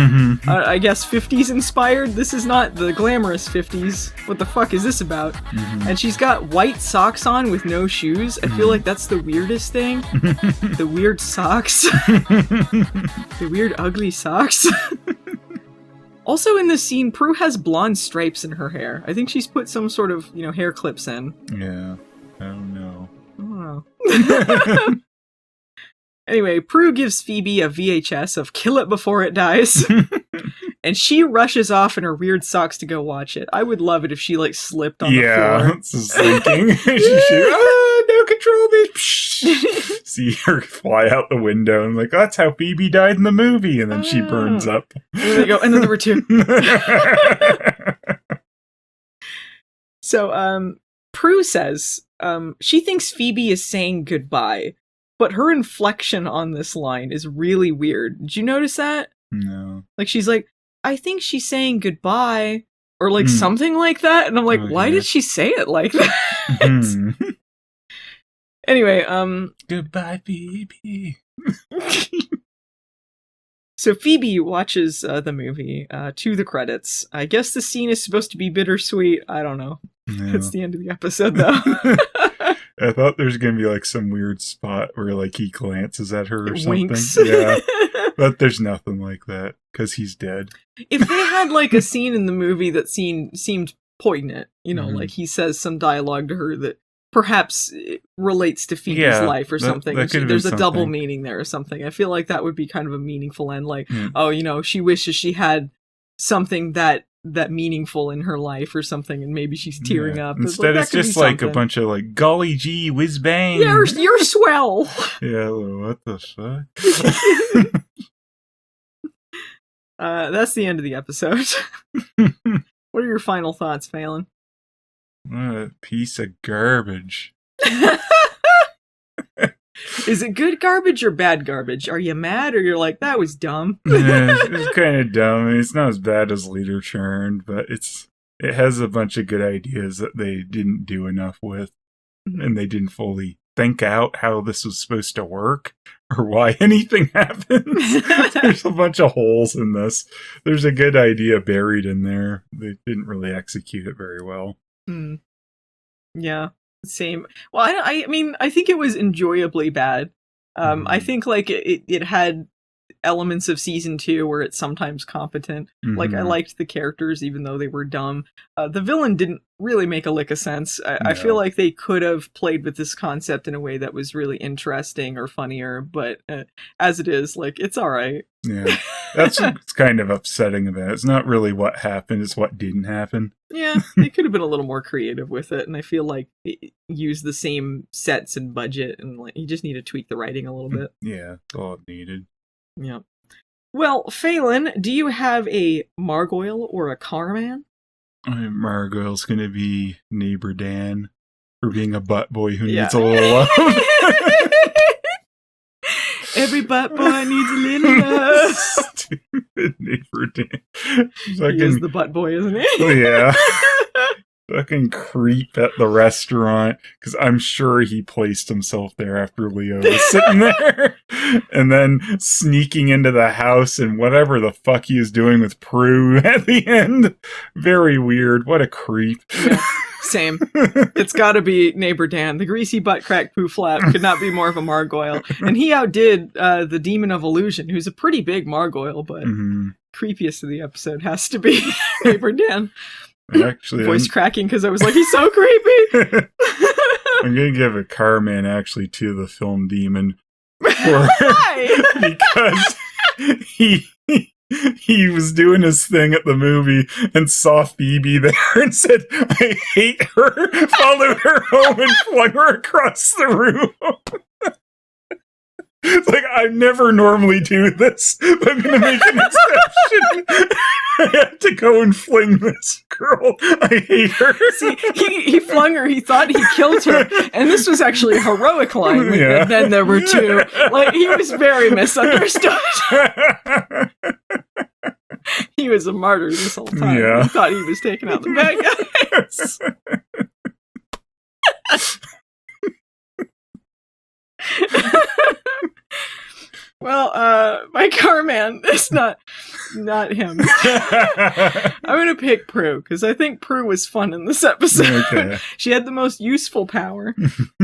I guess 50s inspired. This is not the glamorous 50s. What the fuck is this about? And she's got white socks on with no shoes. I feel like that's the weirdest thing. The weird socks. The weird ugly socks. Also in this scene, Prue has blonde stripes in her hair. I think she's put some sort of, hair clips in. Yeah. I don't know. Anyway, Prue gives Phoebe a VHS of Kill It Before It Dies. And she rushes off in her weird socks to go watch it. I would love it if she, like, slipped on the floor. Yeah, it's sinking. No control, bitch. See her fly out the window and like, that's how Phoebe died in the movie. And then she burns up. There we go. And then there were two. So, Prue says she thinks Phoebe is saying goodbye, but her inflection on this line is really weird. Did you notice that? No. Like, she's like, I think she's saying goodbye, or like something like that. And I'm like, why did she say it like that? Anyway, goodbye, Phoebe. So Phoebe watches the movie to the credits. I guess the scene is supposed to be bittersweet. I don't know. No. It's the end of the episode, though. I thought there's gonna be like some weird spot where like he glances at her or something. Winks. Yeah, but there's nothing like that because he's dead. If they had like a scene in the movie that seemed poignant, like he says some dialogue to her that perhaps relates to Phoebe's life or something. There's a double meaning there or something. I feel like that would be kind of a meaningful end. Like, she wishes she had something that meaningful in her life or something, and maybe she's tearing up. Instead, it's just like a bunch of like, golly gee, whiz bang. You're swell. Yeah, what the fuck? That's the end of the episode. What are your final thoughts, Phelan? What a piece of garbage. Is it good garbage or bad garbage? Are you mad, or you're like, that was dumb? Yeah, it's kind of dumb. I mean, it's not as bad as Leader Churned, but it has a bunch of good ideas that they didn't do enough with, and they didn't fully think out how this was supposed to work or why anything happens. There's a bunch of holes in this. There's a good idea buried in there. They didn't really execute it very well. Yeah. Same. Well, I mean, I think it was enjoyably bad. I think like it had elements of season 2 where it's sometimes competent. Like I liked the characters even though they were dumb. The villain didn't really make a lick of sense. I feel like they could have played with this concept in a way that was really interesting or funnier, but as it is, like, it's all right. Yeah, that's what's kind of upsetting about it. It's not really what happened, it's what didn't happen. Yeah, they could have been a little more creative with it, and I feel like it used the same sets and budget, and like you just need to tweak the writing a little bit. Yeah, that's all it needed. Yeah. Well, Phelan, do you have a Margoyle or a Carman? Margoyle's gonna be Neighbor Dan for being a butt boy who needs a little love. Every butt boy needs a little love. Stupid Neighbor Dan. He is the butt boy, isn't he? Oh, yeah. Fucking creep at the restaurant, because I'm sure he placed himself there after Leo was sitting there, and then sneaking into the house and whatever the fuck he was doing with Prue at the end. Very weird. What a creep. Yeah, same. It's gotta be Neighbor Dan. The greasy butt crack poo flap could not be more of a Margoyle. And he outdid the Demon of Illusion, who's a pretty big Margoyle, but creepiest of the episode has to be Neighbor Dan. Actually, voice cracking because I was like, he's so creepy. I'm gonna give a Carman actually to the film Demon. Why? Because he was doing his thing at the movie and saw Phoebe there and said, I hate her, followed her home and flung her across the room. It's like, I never normally do this, but I'm gonna make an exception. I have to go and fling this girl. I hate her. See, he flung her. He thought he killed her, and this was actually a heroic line. Yeah. And then there were two. Like, he was very misunderstood. He was a martyr this whole time. Yeah. He thought he was taking out the bad guys. Well, my Carman is not him. I'm gonna pick Prue because I think Prue was fun in this episode. Okay. She had the most useful power,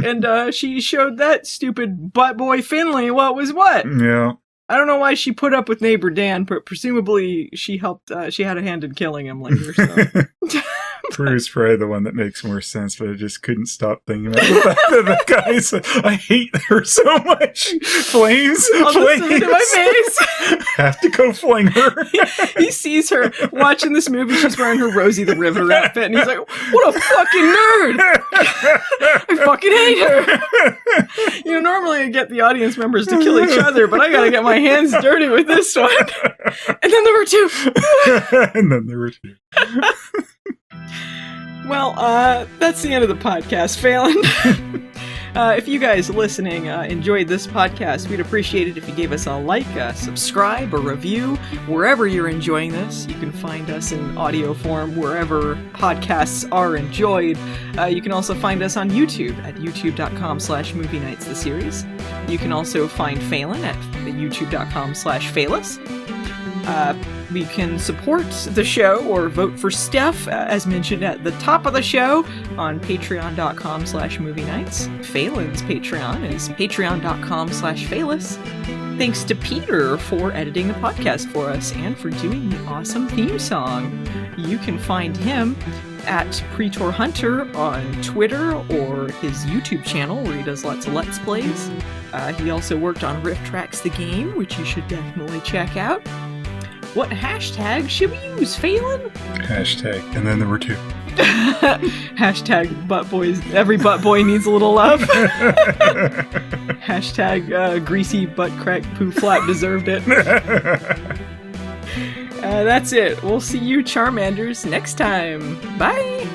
and she showed that stupid butt boy Finley what was what. Yeah. I don't know why she put up with Neighbor Dan, but presumably she helped. She had a hand in killing him later. So. Prue's probably the one that makes more sense, but I just couldn't stop thinking about the fact that the guy said, I hate her so much. Flames, flames. To my face. Have to go fling her. He sees her watching this movie. She's wearing her Rosie the Riveter outfit, and he's like, what a fucking nerd. I fucking hate her. You know, normally I get the audience members to kill each other, but I gotta get my hands dirty with this one. And then there were two. And then there were two. Well, that's the end of the podcast, Phelan. If you guys listening enjoyed this podcast, we'd appreciate it if you gave us a like, subscribe, or review wherever you're enjoying this. You can find us in audio form wherever podcasts are enjoyed. You can also find us on YouTube at youtube.com/Movie Nights the series. You can also find Phelan at youtube.com/Phelis. We can support the show or vote for Steph, as mentioned at the top of the show, on patreon.com/movie nights. Phelan's Patreon is patreon.com/Phelis. Thanks to Peter for editing the podcast for us and for doing the awesome theme song. You can find him at Pretor Hunter on Twitter or his YouTube channel where he does lots of Let's Plays. He also worked on Rift Tracks the Game, which you should definitely check out. What hashtag should we use, Phelan? Hashtag. And then there were 2. Hashtag butt boys. Every butt boy needs a little love. Hashtag greasy butt crack poo flap deserved it. That's it. We'll see you Charmanders next time. Bye!